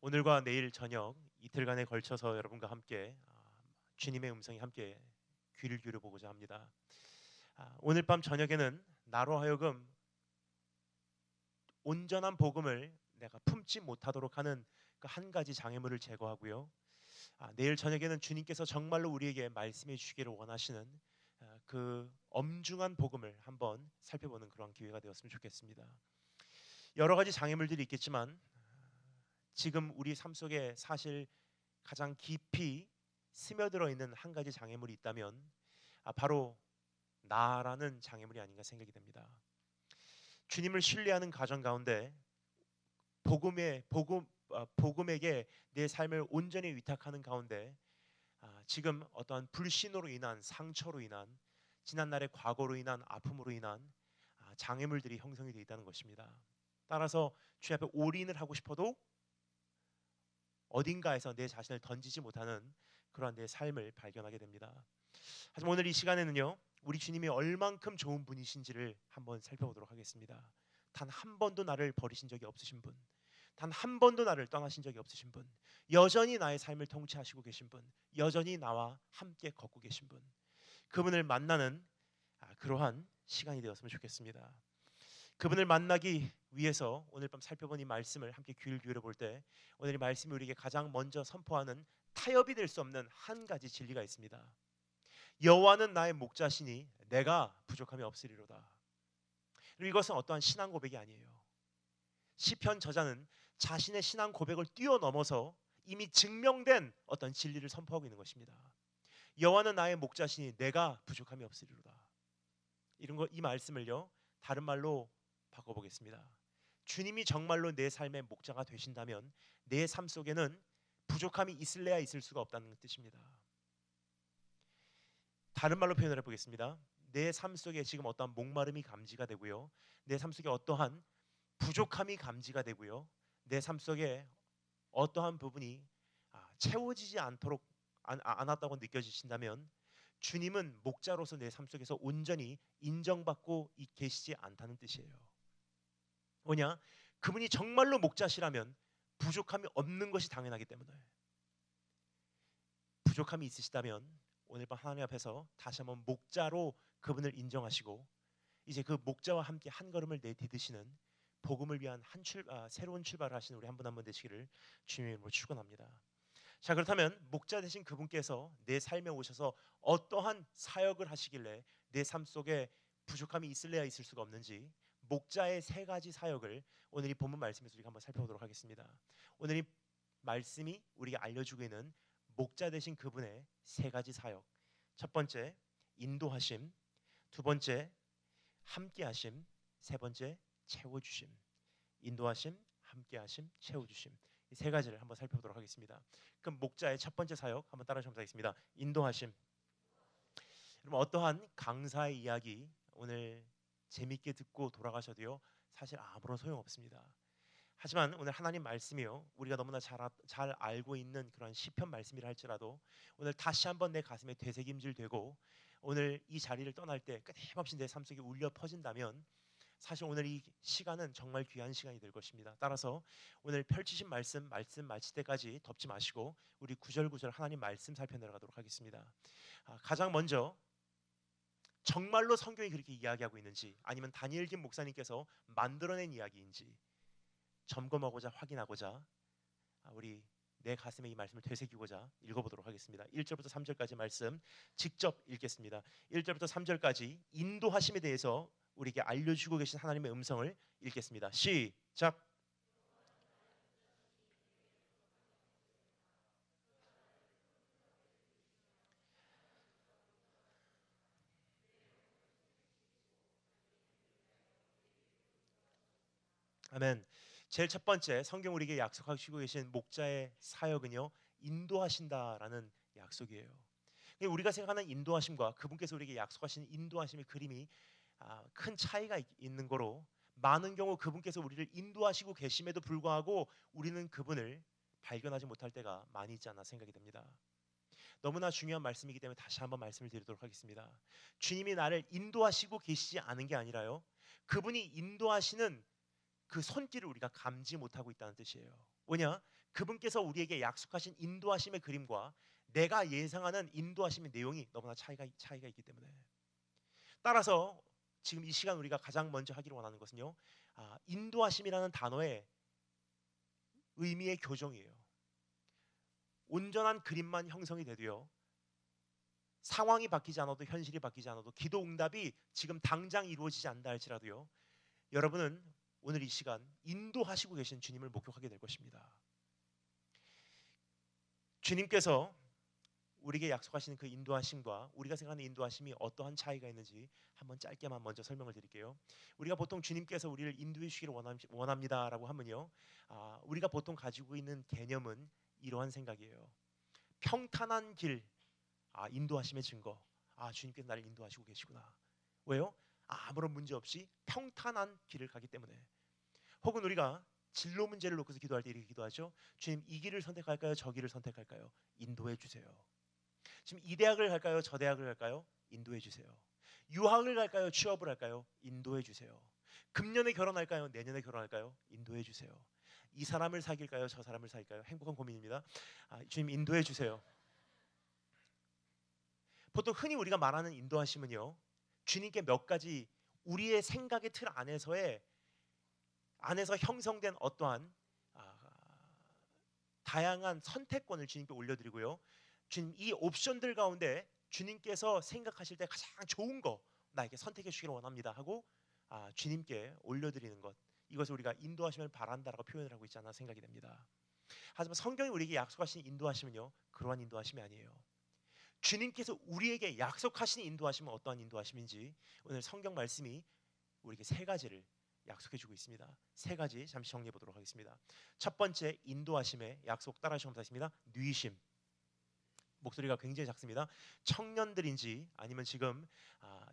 오늘과 내일 저녁 이틀간에 걸쳐서 여러분과 함께 주님의 음성이 함께 귀를 기울여 보고자 합니다. 오늘 밤 저녁에는 나로 하여금 온전한 복음을 내가 품지 못하도록 하는 그 한 가지 장애물을 제거하고요. 내일 저녁에는 주님께서 정말로 우리에게 말씀해 주시기를 원하시는 그 엄중한 복음을 한번 살펴보는 그런 기회가 되었으면 좋겠습니다. 여러 가지 장애물들이 있겠지만 지금 우리 삶 속에 사실 가장 깊이 스며들어 있는 한 가지 장애물이 있다면 바로 나라는 장애물이 아닌가 생각이 됩니다. 주님을 신뢰하는 가정 가운데 복음에게 내 삶을 온전히 위탁하는 가운데 지금 어떠한 불신으로 인한 상처로 인한 지난날의 과거로 인한 아픔으로 인한 장애물들이 형성이 되어 있다는 것입니다. 따라서 주님 앞에 올인을 하고 싶어도 어딘가에서 내 자신을 던지지 못하는 그러한 내 삶을 발견하게 됩니다. 하지만 오늘 이 시간에는요, 우리 주님이 얼만큼 좋은 분이신지를 한번 살펴보도록 하겠습니다. 단 한 번도 나를 버리신 적이 없으신 분, 단 한 번도 나를 떠나신 적이 없으신 분, 여전히 나의 삶을 통치하시고 계신 분, 여전히 나와 함께 걷고 계신 분, 그분을 만나는 그러한 시간이 되었으면 좋겠습니다. 그분을 만나기 위해서 오늘 밤 살펴본 이 말씀을 함께 귀를 기울여 볼 때, 오늘 이 말씀이 우리에게 가장 먼저 선포하는 타협이 될 수 없는 한 가지 진리가 있습니다. 여호와는 나의 목자시니 내가 부족함이 없으리로다. 그리고 이것은 어떠한 신앙 고백이 아니에요. 시편 저자는 자신의 신앙 고백을 뛰어넘어서 이미 증명된 어떤 진리를 선포하고 있는 것입니다. 여호와는 나의 목자시니 내가 부족함이 없으리로다. 이 말씀을요, 다른 말로 바꿔보겠습니다. 주님이 정말로 내 삶의 목자가 되신다면 내 삶 속에는 부족함이 있을래야 있을 수가 없다는 뜻입니다. 다른 말로 표현을 해보겠습니다. 내 삶 속에 지금 어떠한 목마름이 감지가 되고요, 내 삶 속에 어떠한 부족함이 감지가 되고요, 내 삶 속에 어떠한 부분이 채워지지 않았다고 느껴지신다면 주님은 목자로서 내 삶 속에서 온전히 인정받고 계시지 않다는 뜻이에요. 뭐냐? 그분이 정말로 목자시라면 부족함이 없는 것이 당연하기 때문에, 부족함이 있으시다면 오늘 밤 하나님 앞에서 다시 한번 목자로 그분을 인정하시고 이제 그 목자와 함께 한 걸음을 내디디시는 복음을 위한 새로운 출발을 하시는 우리 한 분 한 분 되시기를 주님의 이름으로 축원합니다. 자, 그렇다면 목자 되신 그분께서 내 삶에 오셔서 어떠한 사역을 하시길래 내 삶 속에 부족함이 있을래야 있을 수가 없는지, 목자의 세 가지 사역을 오늘 이 본문 말씀에서 우리가 한번 살펴보도록 하겠습니다. 오늘 이 말씀이 우리가 알려주고 있는 목자 되신 그분의 세 가지 사역. 첫 번째, 인도하심. 두 번째, 함께하심. 세 번째, 채워주심. 인도하심, 함께하심, 채워주심. 이 세 가지를 한번 살펴보도록 하겠습니다. 그럼 목자의 첫 번째 사역 한번 따라하시면 되겠습니다. 인도하심. 여러분, 어떠한 강사의 이야기 오늘 재밌게 듣고 돌아가셔도요, 사실 아무런 소용 없습니다. 하지만 오늘 하나님 말씀이요, 우리가 너무나 잘 알고 있는 그런 시편 말씀이라 할지라도 오늘 다시 한번 내 가슴에 되새김질 되고 오늘 이 자리를 떠날 때 끊임없이 내 삶 속에 울려 퍼진다면 사실 오늘 이 시간은 정말 귀한 시간이 될 것입니다. 따라서 오늘 펼치신 말씀 마칠 때까지 덮지 마시고 우리 구절구절 하나님 말씀 살펴 내려가도록 하겠습니다. 가장 먼저 정말로 성경이 그렇게 이야기하고 있는지 아니면 다니엘 김 목사님께서 만들어낸 이야기인지 점검하고자 확인하고자 우리 내 가슴에 이 말씀을 되새기고자 읽어보도록 하겠습니다. 1절부터 3절까지 말씀 직접 읽겠습니다. 1절부터 3절까지 인도하심에 대해서 우리에게 알려주고 계신 하나님의 음성을 읽겠습니다. 시작. 아멘. 제일 첫 번째 성경 우리에게 약속하시고 계신 목자의 사역은요, 인도하신다라는 약속이에요. 우리가 생각하는 인도하심과 그분께서 우리에게 약속하신 인도하심의 그림이 큰 차이가 있는 거로, 많은 경우 그분께서 우리를 인도하시고 계심에도 불구하고 우리는 그분을 발견하지 못할 때가 많이 있지 않나 생각이 됩니다. 너무나 중요한 말씀이기 때문에 다시 한번 말씀을 드리도록 하겠습니다. 주님이 나를 인도하시고 계시지 않은 게 아니라요, 그분이 인도하시는 그 손길을 우리가 감지 못하고 있다는 뜻이에요. 뭐냐? 그분께서 우리에게 약속하신 인도하심의 그림과 내가 예상하는 인도하심의 내용이 너무나 차이가 있기 때문에, 따라서 지금 이 시간 우리가 가장 먼저 하기를 원하는 것은요, 인도하심이라는 단어의 의미의 교정이에요. 온전한 그림만 형성이 되도요, 상황이 바뀌지 않아도, 현실이 바뀌지 않아도, 기도 응답이 지금 당장 이루어지지 않는다 할지라도요, 여러분은 오늘 이 시간 인도하시고 계신 주님을 목격하게 될 것입니다. 주님께서 우리에게 약속하시는 그 인도하심과 우리가 생각하는 인도하심이 어떠한 차이가 있는지 한번 짧게만 먼저 설명을 드릴게요. 우리가 보통 주님께서 우리를 인도해 주시기를 원합니다라고 하면요, 우리가 보통 가지고 있는 개념은 이러한 생각이에요. 평탄한 길, 인도하심의 증거. 주님께서 나를 인도하시고 계시구나. 왜요? 아무런 문제 없이 평탄한 길을 가기 때문에. 혹은 우리가 진로 문제를 놓고서 기도할 때 이렇게 기도하죠. 주님, 이 길을 선택할까요? 저 길을 선택할까요? 인도해 주세요. 지금 이 대학을 갈까요? 저 대학을 갈까요? 인도해 주세요. 유학을 갈까요? 취업을 할까요? 인도해 주세요. 금년에 결혼할까요? 내년에 결혼할까요? 인도해 주세요. 이 사람을 사귈까요? 저 사람을 사귈까요? 행복한 고민입니다. 주님, 인도해 주세요. 보통 흔히 우리가 말하는 인도하심은요, 주님께 몇 가지 우리의 생각의 틀 안에서 형성된 어떠한 다양한 선택권을 주님께 올려드리고요, 주님, 이 옵션들 가운데 주님께서 생각하실 때 가장 좋은 거 나에게 선택해 주시기를 원합니다 하고 주님께 올려드리는 것, 이것을 우리가 인도하심을 바란다라고 표현을 하고 있지 않나 생각이 됩니다. 하지만 성경이 우리에게 약속하신 인도하심은요, 그러한 인도하심이 아니에요. 주님께서 우리에게 약속하신 인도하심은 어떠한 인도하심인지 오늘 성경 말씀이 우리에게 세 가지를 약속해주고 있습니다. 세 가지 잠시 정리해 보도록 하겠습니다. 첫 번째, 인도하심의 약속, 따라하시면 되겠습니다. 누이심. 목소리가 굉장히 작습니다. 청년들인지 아니면 지금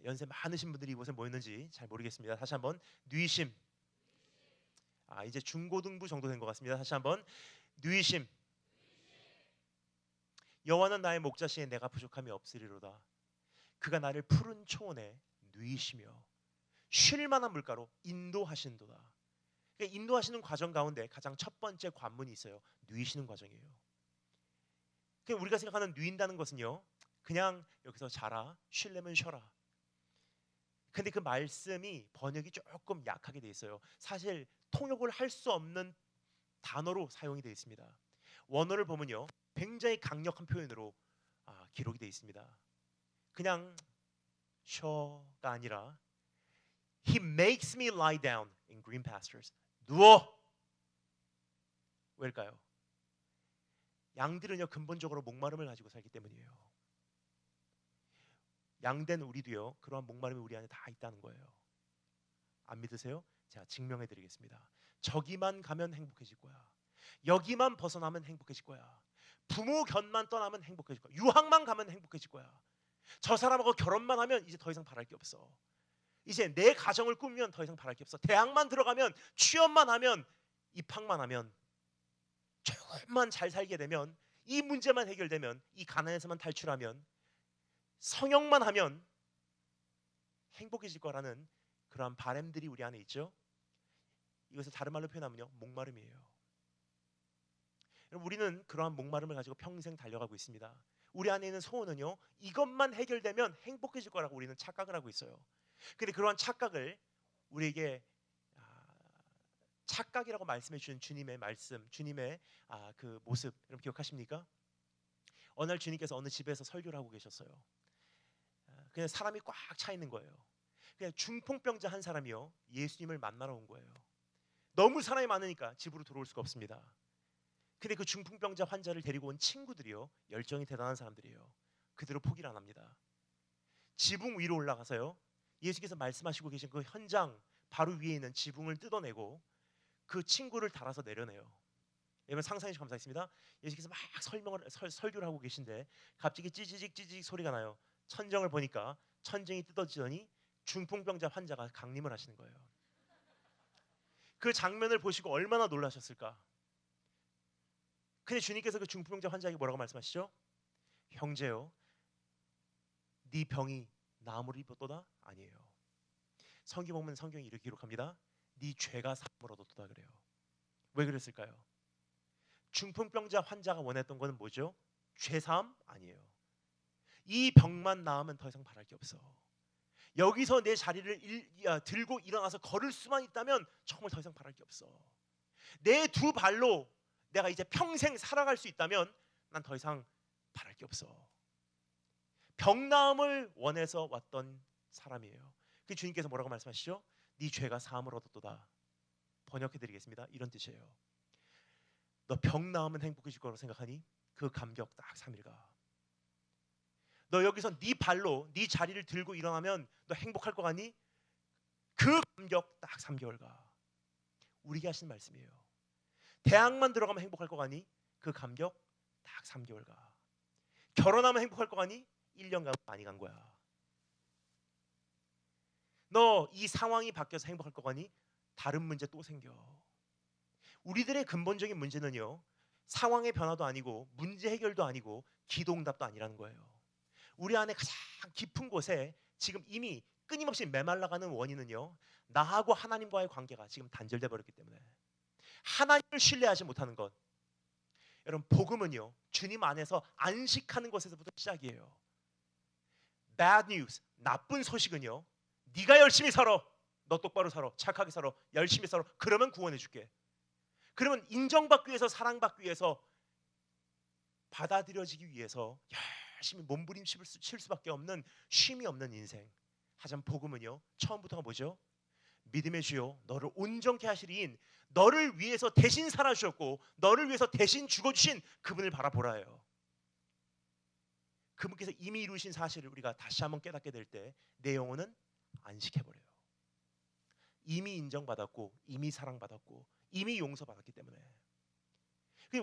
연세 많으신 분들이 이곳에 모였는지 잘 모르겠습니다. 다시 한번, 누이심. 이제 중고등부 정도 된 것 같습니다. 다시 한번, 누이심. 여호와는 나의 목자시에 내가 부족함이 없으리로다. 그가 나를 푸른 초원에 누이시며 쉴 만한 물가로 인도하신도다. 그러니까 인도하시는 과정 가운데 가장 첫 번째 관문이 있어요. 누이시는 과정이에요. 그러니까 우리가 생각하는 누인다는 것은요, 그냥 여기서 자라, 쉴려면 쉬어라. 근데 그 말씀이 번역이 조금 약하게 돼 있어요. 사실 통역을 할 수 없는 단어로 사용이 되어 있습니다. 원어를 보면요, 굉장히 강력한 표현으로 기록이 되어 있습니다. 그냥 쉬어가 아니라 He makes me lie down in green pastures. 누워. 왜일까요? 양들은요, 근본적으로 목마름을 가지고 살기 때문이에요. 양된 우리도요, 그러한 목마름이 우리 안에 다 있다는 거예요. 안 믿으세요? 제가 증명해 드리겠습니다. 저기만 가면 행복해질 거야. 여기만 벗어나면 행복해질 거야. 부모 곁만 떠나면 행복해질 거야. 유학만 가면 행복해질 거야. 저 사람하고 결혼만 하면 이제 더 이상 바랄 게 없어. 이제 내 가정을 꾸미면 더 이상 바랄 게 없어. 대학만 들어가면, 취업만 하면, 입학만 하면, 조금만 잘 살게 되면, 이 문제만 해결되면, 이 가난에서만 탈출하면, 성형만 하면 행복해질 거라는 그러한 바램들이 우리 안에 있죠. 이것을 다른 말로 표현하면요, 목마름이에요. 여러분, 우리는 그러한 목마름을 가지고 평생 달려가고 있습니다. 우리 안에 있는 소원은요, 이것만 해결되면 행복해질 거라고 우리는 착각을 하고 있어요. 근데 그러한 착각을 우리에게 착각이라고 말씀해 주신 주님의 말씀, 주님의 그 모습, 여러분 기억하십니까? 어느 날 주님께서 어느 집에서 설교를 하고 계셨어요. 그냥 사람이 꽉 차 있는 거예요. 그냥 중풍병자 한 사람이요, 예수님을 만나러 온 거예요. 너무 사람이 많으니까 집으로 들어올 수가 없습니다. 근데 그 중풍병자 환자를 데리고 온 친구들이요, 열정이 대단한 사람들이에요. 그대로 포기를 안 합니다. 지붕 위로 올라가서요, 예수께서 말씀하시고 계신 그 현장 바로 위에 있는 지붕을 뜯어내고 그 친구를 달아서 내려내요. 여러분 상상해 주셔서 감사하겠습니다. 예수께서 막 설교를 하고 계신데 갑자기 찌지직 소리가 나요. 천정을 보니까 천정이 뜯어지더니 중풍병자 환자가 강림을 하시는 거예요. 그 장면을 보시고 얼마나 놀라셨을까. 근데 주님께서 그 중풍병자 환자에게 뭐라고 말씀하시죠? 형제요, 네 병이 나음으로 입었도다? 아니에요. 성경 보면 성경이 이렇게 기록합니다. 네 죄가 사함으로 얻었도다 그래요. 왜 그랬을까요? 중풍병자 환자가 원했던 거는 뭐죠? 죄사함? 아니에요. 이 병만 나으면 더 이상 바랄 게 없어. 여기서 내 자리를 들고 일어나서 걸을 수만 있다면 정말 더 이상 바랄 게 없어. 내 두 발로 내가 이제 평생 살아갈 수 있다면 난 더 이상 바랄 게 없어. 병 나음을 원해서 왔던 사람이에요. 그 주님께서 뭐라고 말씀하시죠? 네 죄가 사함을 얻었도다. 번역해드리겠습니다. 이런 뜻이에요. 너 병 나으면 행복해질 거라고 생각하니? 그 감격 딱 3일 가. 너 여기서 네 발로 네 자리를 들고 일어나면 너 행복할 거 같니? 그 감격 딱 3개월 가. 우리에게 하신 말씀이에요. 대학만 들어가면 행복할 거 같니? 그 감격 딱 3개월 가. 결혼하면 행복할 거 같니? 1년 가면 많이 간 거야. 너 이 상황이 바뀌어서 행복할 거 같니? 다른 문제 또 생겨. 우리들의 근본적인 문제는요, 상황의 변화도 아니고 문제 해결도 아니고 기도응답도 아니라는 거예요. 우리 안에 가장 깊은 곳에 지금 이미 끊임없이 메말라가는 원인은요, 나하고 하나님과의 관계가 지금 단절돼 버렸기 때문에, 하나님을 신뢰하지 못하는 것. 여러분, 복음은요, 주님 안에서 안식하는 것에서부터 시작이에요. Bad news, 나쁜 소식은요, 네가 열심히 살아, 너 똑바로 살아, 착하게 살아, 열심히 살아, 그러면 구원해 줄게. 그러면 인정받기 위해서, 사랑받기 위해서, 받아들여지기 위해서 열심히 몸부림칠 수밖에 없는, 쉼이 없는 인생. 하지만 복음은요, 처음부터가 뭐죠? 믿음의 주요 너를 온전케 하시리인, 너를 위해서 대신 살아주셨고 너를 위해서 대신 죽어주신 그분을 바라보라예요. 그분께서 이미 이루신 사실을 우리가 다시 한번 깨닫게 될 때 내 영혼은 안식해버려요. 이미 인정받았고, 이미 사랑받았고, 이미 용서받았기 때문에.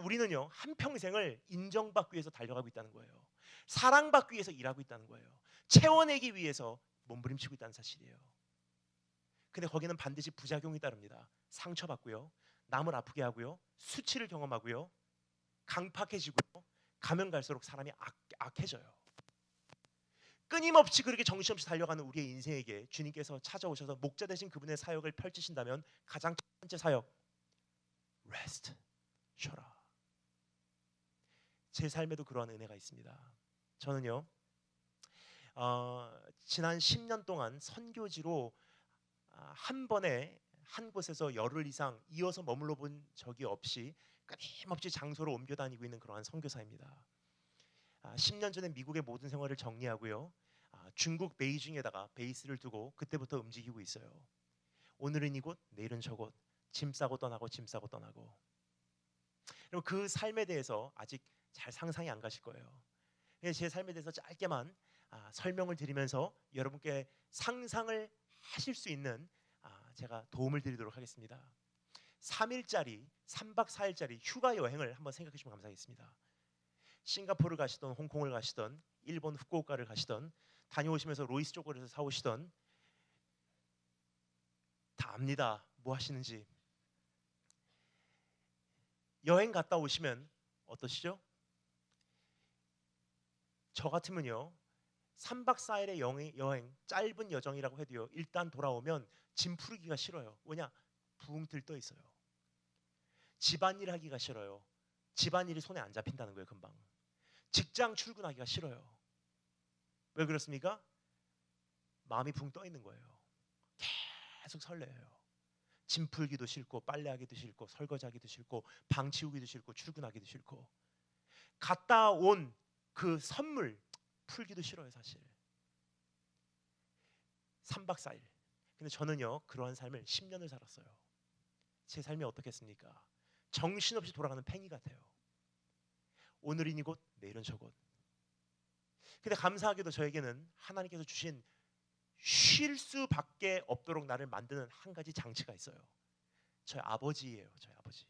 우리는요, 한평생을 인정받기 위해서 달려가고 있다는 거예요. 사랑받기 위해서 일하고 있다는 거예요. 채워내기 위해서 몸부림치고 있다는 사실이에요. 근데 거기는 반드시 부작용이 따릅니다. 상처받고요, 남을 아프게 하고요, 수치를 경험하고요, 강팍해지고요, 가면 갈수록 사람이 악해져요. 끊임없이 그렇게 정신없이 달려가는 우리의 인생에게 주님께서 찾아오셔서 목자 되신 그분의 사역을 펼치신다면 가장 첫 번째 사역, rest, 쉬어라. 제 삶에도 그러한 은혜가 있습니다. 저는요, 지난 10년 동안 선교지로 한 번에 한 곳에서 열흘 이상 이어서 머물러 본 적이 없이 끊임없이 장소를 옮겨 다니고 있는 그러한 선교사입니다. 10년 전에 미국의 모든 생활을 정리하고요, 중국 베이징에다가 베이스를 두고 그때부터 움직이고 있어요. 오늘은 이곳, 내일은 저곳, 짐 싸고 떠나고 짐 싸고 떠나고. 그럼 그 삶에 대해서 아직 잘 상상이 안 가실 거예요. 제 삶에 대해서 짧게만 설명을 드리면서 여러분께 상상을 하실 수 있는 제가 도움을 드리도록 하겠습니다. 3일짜리, 3박 4일짜리 휴가 여행을 한번 생각해 주시면 감사하겠습니다. 싱가포르를 가시던, 홍콩을 가시던, 일본 후쿠오카를 가시던, 다녀오시면서 로이스 초콜릿을 사오시던, 다 압니다. 뭐 하시는지. 여행 갔다 오시면 어떠시죠? 저 같으면요, 3박 4일의 여행, 짧은 여정이라고 해도요, 일단 돌아오면 짐 풀기가 싫어요. 왜냐? 붕 들떠 있어요. 집안일 하기가 싫어요. 집안일이 손에 안 잡힌다는 거예요, 금방. 직장 출근하기가 싫어요. 왜 그렇습니까? 마음이 붕 떠 있는 거예요. 계속 설레요. 짐 풀기도 싫고, 빨래하기도 싫고, 설거지하기도 싫고, 방 치우기도 싫고, 출근하기도 싫고, 갔다 온 그 선물 풀기도 싫어요, 사실. 3박 4일. 근데 저는요, 그러한 삶을 10년을 살았어요. 제 삶이 어떻겠습니까? 정신없이 돌아가는 팽이 같아요. 오늘은 이곳, 내일은 저곳. 근데 감사하게도 저에게는 하나님께서 주신 쉴 수밖에 없도록 나를 만드는 한 가지 장치가 있어요. 저희 아버지예요. 저희 아버지.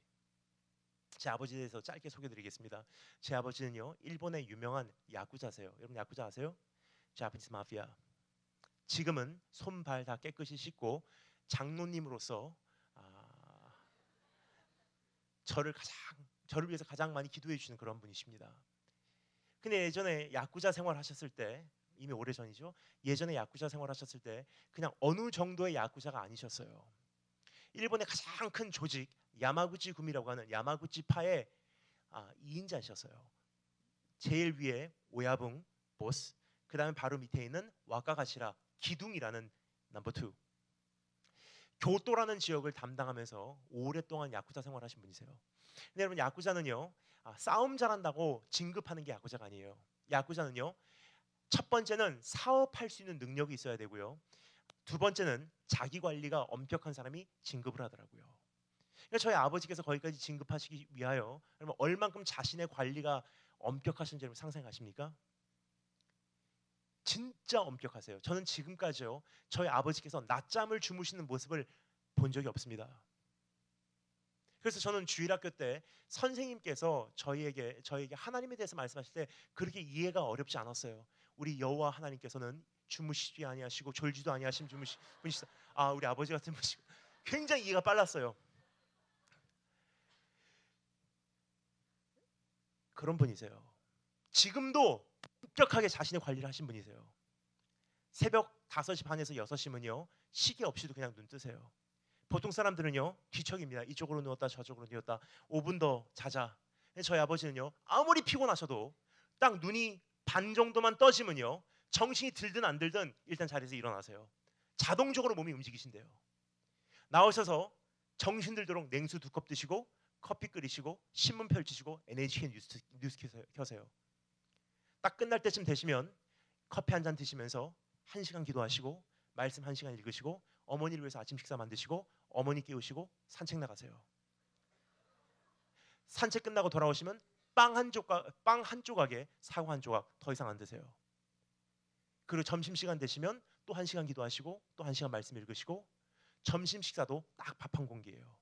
제 아버지에 대해서 짧게 소개드리겠습니다. 제 아버지는요, 일본의 유명한 야쿠자세요. 여러분 야쿠자 아세요? 자파니스 마피아. 지금은 손발 다 깨끗이 씻고 장로님으로서 저를 위해서 가장 많이 기도해 주시는 그런 분이십니다. 근데 예전에 야쿠자 생활하셨을 때, 이미 오래전이죠. 예전에 야쿠자 생활하셨을 때 그냥 어느 정도의 야쿠자가 아니셨어요. 일본의 가장 큰 조직 야마구치 구미라고 하는 야마구치파의 2인자셨어요. 제일 위에 오야붕 보스, 그 다음에 바로 밑에 있는 와카가시라 기둥이라는 넘버 2. 교토라는 지역을 담당하면서 오랫동안 야쿠자 생활하신 분이세요. 근데 여러분, 야쿠자는요, 싸움 잘한다고 진급하는 게 야쿠자가 아니에요. 야쿠자는요, 첫 번째는 사업할 수 있는 능력이 있어야 되고요, 두 번째는 자기 관리가 엄격한 사람이 진급을 하더라고요. 그러니까 저희 아버지께서 거기까지 진급하시기 위하여 여러분 얼만큼 자신의 관리가 엄격하신지 여러분 상상하십니까? 진짜 엄격하세요. 저는 지금까지요, 저희 아버지께서 낮잠을 주무시는 모습을 본 적이 없습니다. 그래서 저는 주일학교 때 선생님께서 저희에게 하나님에 대해서 말씀하실 때 그렇게 이해가 어렵지 않았어요. 우리 여호와 하나님께서는 주무시지 아니하시고 졸지도 아니하신 분이시다. 우리 아버지 같은 분이시고 굉장히 이해가 빨랐어요. 그런 분이세요. 지금도 엄격하게 자신의 관리를 하신 분이세요. 새벽 5시 반에서 6시면요 시계 없이도 그냥 눈 뜨세요. 보통 사람들은요 뒤척입니다. 이쪽으로 누웠다 저쪽으로 누웠다 5분 더 자자. 저희 아버지는요 아무리 피곤하셔도 딱 눈이 반 정도만 떠지면요 정신이 들든 안 들든 일단 자리에서 일어나세요. 자동적으로 몸이 움직이신대요. 나오셔서 정신 들도록 냉수 2컵 드시고 커피 끓이시고 신문 펼치시고 NHK 뉴스 켜세요. 딱 끝날 때쯤 되시면 커피 한 잔 드시면서 1시간 기도하시고 말씀 1시간 읽으시고 어머니를 위해서 아침 식사 만드시고 어머니 깨우시고 산책 나가세요. 산책 끝나고 돌아오시면 빵 한 조각에 사과 한 조각 더 이상 안 드세요. 그리고 점심시간 되시면 또 1시간 기도하시고 또 1시간 말씀 읽으시고 점심 식사도 딱 밥 한 공기예요.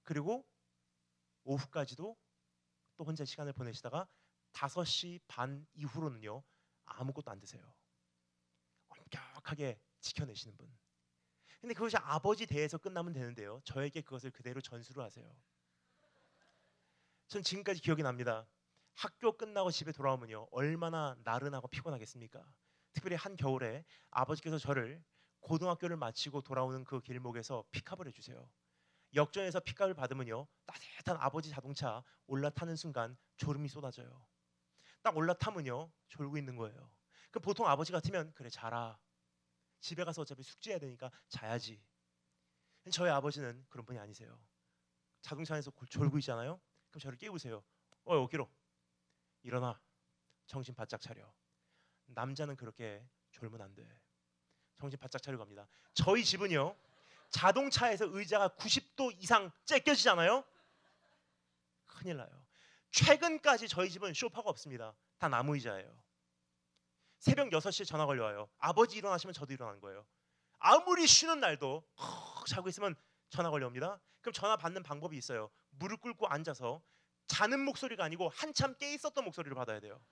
그리고 오후까지도 또 혼자 시간을 보내시다가 5시 반 이후로는요 아무것도 안 드세요. 엄격하게 지켜내시는 분. 근데 그것이 아버지 대에서 끝나면 되는데요 저에게 그것을 그대로 전수를 하세요. 전 지금까지 기억이 납니다. 학교 끝나고 집에 돌아오면요 얼마나 나른하고 피곤하겠습니까? 특별히 한겨울에 아버지께서 저를 고등학교를 마치고 돌아오는 그 길목에서 픽업을 해주세요. 역전에서 픽업을 받으면요 따뜻한 아버지 자동차 올라타는 순간 졸음이 쏟아져요. 딱 올라타면요 졸고 있는 거예요. 그 보통 아버지 같으면 그래 자라, 집에 가서 어차피 숙제해야 되니까 자야지. 저희 아버지는 그런 분이 아니세요. 자동차 안에서 졸고 있잖아요. 그럼 저를 깨우세요. 여기로 일어나, 정신 바짝 차려. 남자는 그렇게 졸면 안 돼. 정신 바짝 차리고 갑니다. 저희 집은요 자동차에서 의자가 90도 이상 째껴지잖아요. 큰일 나요. 최근까지 저희 집은 소파가 없습니다. 다 나무 의자예요. 새벽 6시에 전화 걸려와요. 아버지 일어나시면 저도 일어나는 거예요. 아무리 쉬는 날도 자고 있으면 전화 걸려옵니다. 그럼 전화 받는 방법이 있어요. 무릎 꿇고 앉아서 자는 목소리가 아니고 한참 깨 있었던 목소리를 받아야 돼요.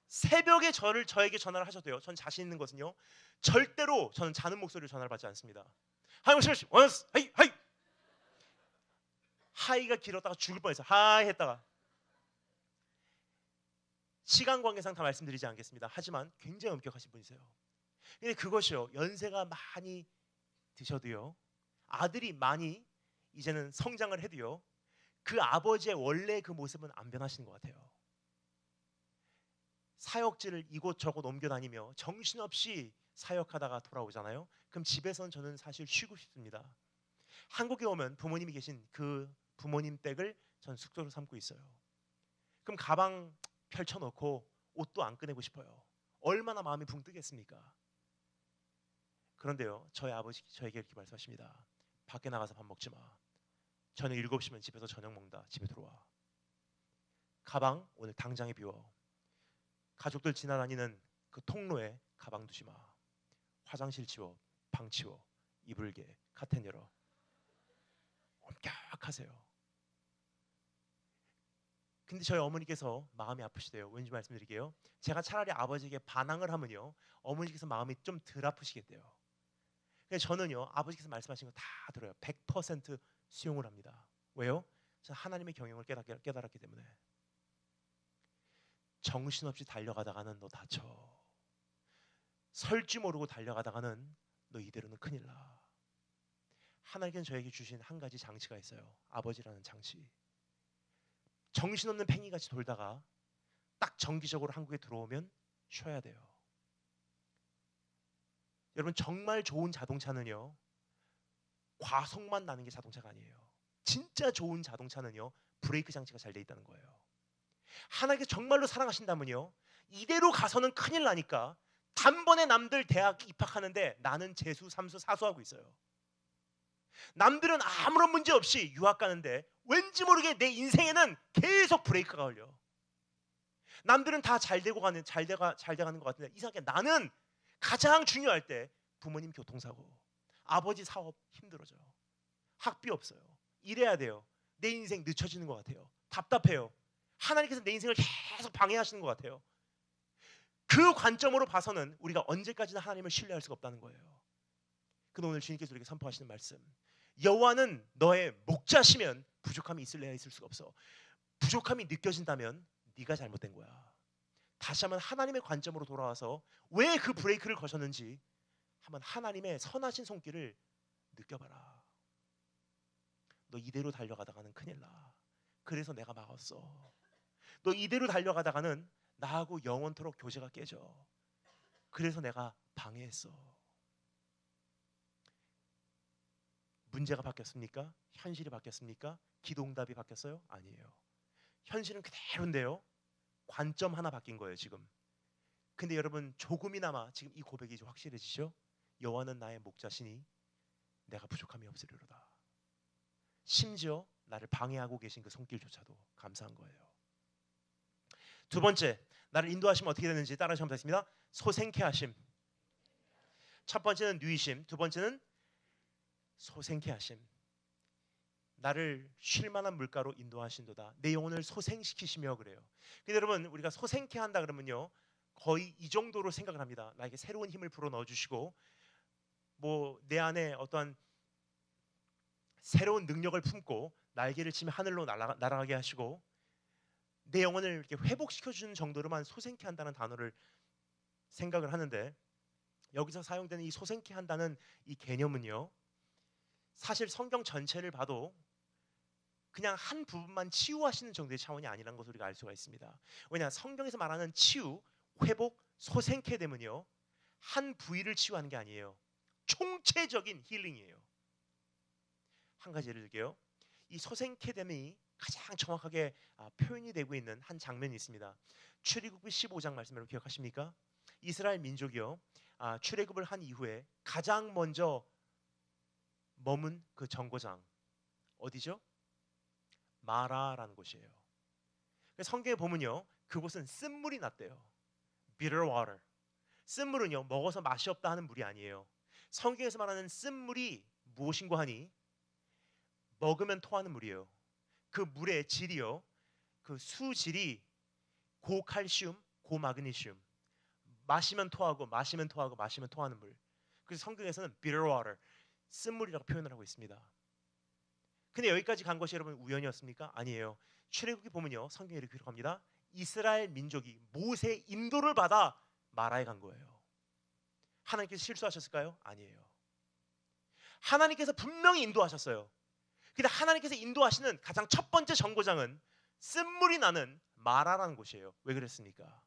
새벽에 저에게 전화를 하셔도 돼요. 전 자신 있는 것은요 절대로 저는 자는 목소리로 전화를 받지 않습니다. 하이 원스 하이 하이 하이가 길었다가 죽을 뻔했어요. 하이 했다가 시간 관계상 다 말씀드리지 않겠습니다. 하지만 굉장히 엄격하신 분이세요. 근데 그것이요 연세가 많이 드셔도요 아들이 많이 이제는 성장을 해도요 그 아버지의 원래 그 모습은 안 변하시는 것 같아요. 사역지를 이곳저곳 옮겨다니며 정신없이 사역하다가 돌아오잖아요. 그럼 집에서는 저는 사실 쉬고 싶습니다. 한국에 오면 부모님이 계신 그 부모님 댁을 전 숙소로 삼고 있어요. 그럼 가방 펼쳐놓고 옷도 안 꺼내고 싶어요. 얼마나 마음이 붕 뜨겠습니까? 그런데요 저희 아버지 저에게 이렇게 말씀하십니다. 밖에 나가서 밥 먹지 마. 저녁 7시면 집에서 저녁 먹는다. 집에 들어와. 가방 오늘 당장에 비워. 가족들 지나다니는 그 통로에 가방 두지 마. 화장실 치워, 방 치워, 이불 개, 카텐 열어. 엄격하세요. 근데 저희 어머니께서 마음이 아프시대요. 왠지 말씀드릴게요. 제가 차라리 아버지에게 반항을 하면요 어머니께서 마음이 좀 덜 아프시겠대요. 근데 저는요 아버지께서 말씀하신 거 다 들어요. 100% 수용을 합니다. 왜요? 저는 하나님의 경영을 깨달았기 때문에. 정신없이 달려가다가는 너 다쳐. 설 줄 모르고 달려가다가는 너 이대로는 큰일 나. 하나님께서 저에게 주신 한 가지 장치가 있어요. 아버지라는 장치. 정신없는 팽이같이 돌다가 딱 정기적으로 한국에 들어오면 쉬어야 돼요. 여러분, 정말 좋은 자동차는요, 과속만 나는 게 자동차가 아니에요. 진짜 좋은 자동차는요, 브레이크 장치가 잘 돼 있다는 거예요. 하나님께서 정말로 사랑하신다면요, 이대로 가서는 큰일 나니까 단번에 남들 대학 입학하는데 나는 재수, 삼수, 사수하고 있어요. 남들은 아무런 문제 없이 유학 가는데 왠지 모르게 내 인생에는 계속 브레이크가 걸려. 남들은 다 잘 돼가는 것 같은데 이상하게 나는 가장 중요할 때 부모님 교통사고, 아버지 사업 힘들어져요. 학비 없어요. 일해야 돼요. 내 인생 늦춰지는 것 같아요. 답답해요. 하나님께서 내 인생을 계속 방해하시는 것 같아요. 그 관점으로 봐서는 우리가 언제까지나 하나님을 신뢰할 수가 없다는 거예요. 근데 오늘 주님께서 우리에게 선포하시는 말씀, 여호와는 너의 목자시면 부족함이 있을래야 있을 수가 없어. 부족함이 느껴진다면 네가 잘못된 거야. 다시 한번 하나님의 관점으로 돌아와서 왜 그 브레이크를 거셨는지 한번 하나님의 선하신 손길을 느껴봐라. 너 이대로 달려가다가는 큰일 나. 그래서 내가 막았어. 너 이대로 달려가다가는 나하고 영원토록 교제가 깨져. 그래서 내가 방해했어. 문제가 바뀌었습니까? 현실이 바뀌었습니까? 기도응답이 바뀌었어요? 아니에요. 현실은 그대로인데요, 관점 하나 바뀐 거예요 지금. 근데 여러분, 조금이나마 지금 이 고백이 확실해지죠? 여호와는 나의 목자시니 내가 부족함이 없으리로다. 심지어 나를 방해하고 계신 그 손길조차도 감사한 거예요. 두 번째, 나를 인도하시면 어떻게 되는지 따라서 한번 하겠습니다. 소생케 하심. 첫 번째는 누이심, 두 번째는 소생케 하심. 나를 쉴만한 물가로 인도하신도다. 내 영혼을 소생시키시며 그래요. 근데 여러분, 우리가 소생케 한다 그러면요, 거의 이 정도로 생각을 합니다. 나에게 새로운 힘을 불어 넣어주시고, 뭐 내 안에 어떠한 새로운 능력을 품고 날개를 치며 하늘로 날아가게 하시고 내 영혼을 이렇게 회복시켜주는 정도로만 소생케 한다는 단어를 생각을 하는데, 여기서 사용되는 이 소생케 한다는 이 개념은요, 사실 성경 전체를 봐도 그냥 한 부분만 치유하시는 정도의 차원이 아니라는 것을 우리가 알 수가 있습니다. 왜냐, 성경에서 말하는 치유, 회복, 소생케 되면요, 한 부위를 치유하는 게 아니에요. 총체적인 힐링이에요. 한 가지 예를 들게요. 이 소생케됨이 가장 정확하게 표현이 되고 있는 한 장면이 있습니다. 출애굽기 15장 말씀을 기억하십니까? 이스라엘 민족이요, 출애굽을 한 이후에 가장 먼저 머문 그 정거장 어디죠? 마라라는 곳이에요. 성경에 보면요, 그곳은 쓴물이 났대요. bitter water. 쓴물은요, 먹어서 맛이 없다 하는 물이 아니에요. 성경에서 말하는 쓴물이 무엇인고 하니 먹으면 토하는 물이에요. 그 물의 질이요, 그 수질이 고칼슘, 고마그네슘. 마시면 토하고 마시면 토하고 마시면 토하는 물. 그래서 성경에서는 bitter water, 쓴물이라고 표현을 하고 있습니다. 근데 여기까지 간 것이 여러분 우연이었습니까? 아니에요. 출애굽기 보면요, 성경에 이렇게 기록합니다. 이스라엘 민족이 모세의 인도를 받아 마라에 간 거예요. 하나님께서 실수하셨을까요? 아니에요. 하나님께서 분명히 인도하셨어요. 근데 하나님께서 인도하시는 가장 첫 번째 정거장은 쓴물이 나는 마라라는 곳이에요. 왜 그랬습니까?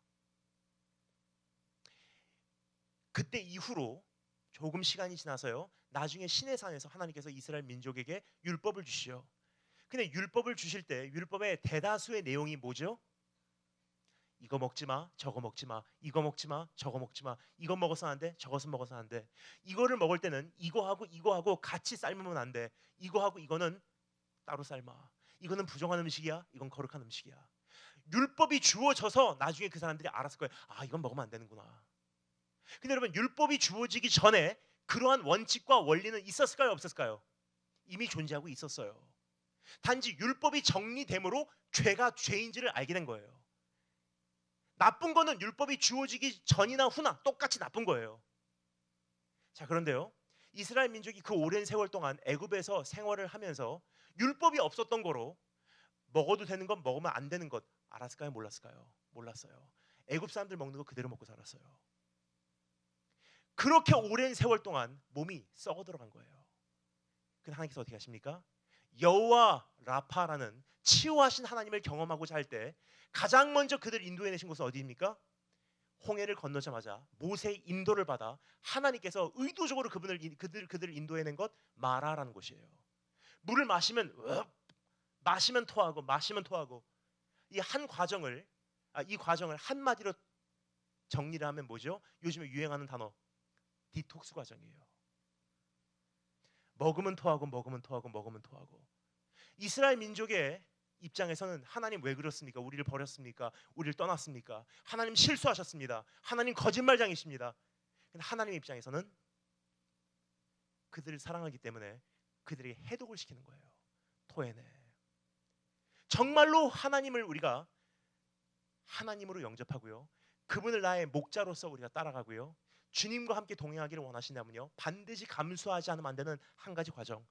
그때 이후로 조금 시간이 지나서요, 나중에 시내산에서 하나님께서 이스라엘 민족에게 율법을 주시죠. 근데 율법을 주실 때 율법의 대다수의 내용이 뭐죠? 이거 먹지 마, 저거 먹지 마, 이거 먹지 마, 저거 먹지 마, 이거 먹어서 안 돼, 저것은 먹어서 안 돼. 이거를 먹을 때는 이거하고 같이 삶으면 안 돼. 이거하고 이거는 따로 삶아. 이거는 부정한 음식이야, 이건 거룩한 음식이야. 율법이 주어져서 나중에 그 사람들이 알았을 거예요. 아, 이건 먹으면 안 되는구나. 근데 여러분, 율법이 주어지기 전에 그러한 원칙과 원리는 있었을까요, 없었을까요? 이미 존재하고 있었어요. 단지 율법이 정리됨으로 죄가 죄인지를 알게 된 거예요. 나쁜 거는 율법이 주어지기 전이나 후나 똑같이 나쁜 거예요. 자, 그런데요, 이스라엘 민족이 그 오랜 세월 동안 애굽에서 생활을 하면서 율법이 없었던 거로 먹어도 되는 것, 먹으면 안 되는 것 알았을까요, 몰랐을까요? 몰랐어요. 애굽 사람들 먹는 거 그대로 먹고 살았어요. 그렇게 오랜 세월 동안 몸이 썩어 들어간 거예요. 근데 하나님께서 어떻게 하십니까? 여호와 라파라는 치유하신 하나님을 경험하고자 할 때 가장 먼저 그들 인도해내신 곳은 어디입니까? 홍해를 건너자마자 모세의 인도를 받아 하나님께서 의도적으로 그들을 인도해낸 것 마라라는 곳이에요. 물을 마시면 마시면 토하고 마시면 토하고 이 과정을 한마디로 정리를 하면 뭐죠? 요즘에 유행하는 단어 디톡스 과정이에요. 먹으면 토하고 먹으면 토하고 먹으면 토하고. 이스라엘 민족의 입장에서는 하나님 왜 그렇습니까? 우리를 버렸습니까? 우리를 떠났습니까? 하나님 실수하셨습니다. 하나님 거짓말장이십니다. 근데 하나님 입장에서는 그들을 사랑하기 때문에 그들에게 해독을 시키는 거예요. 토해내. 정말로 하나님을 우리가 하나님으로 영접하고요. 그분을 나의 목자로서 우리가 따라가고요. 주님과 함께 동행하기를 원하신다면요. 반드시 감수하지 않으면 안 되는 한 가지 과정,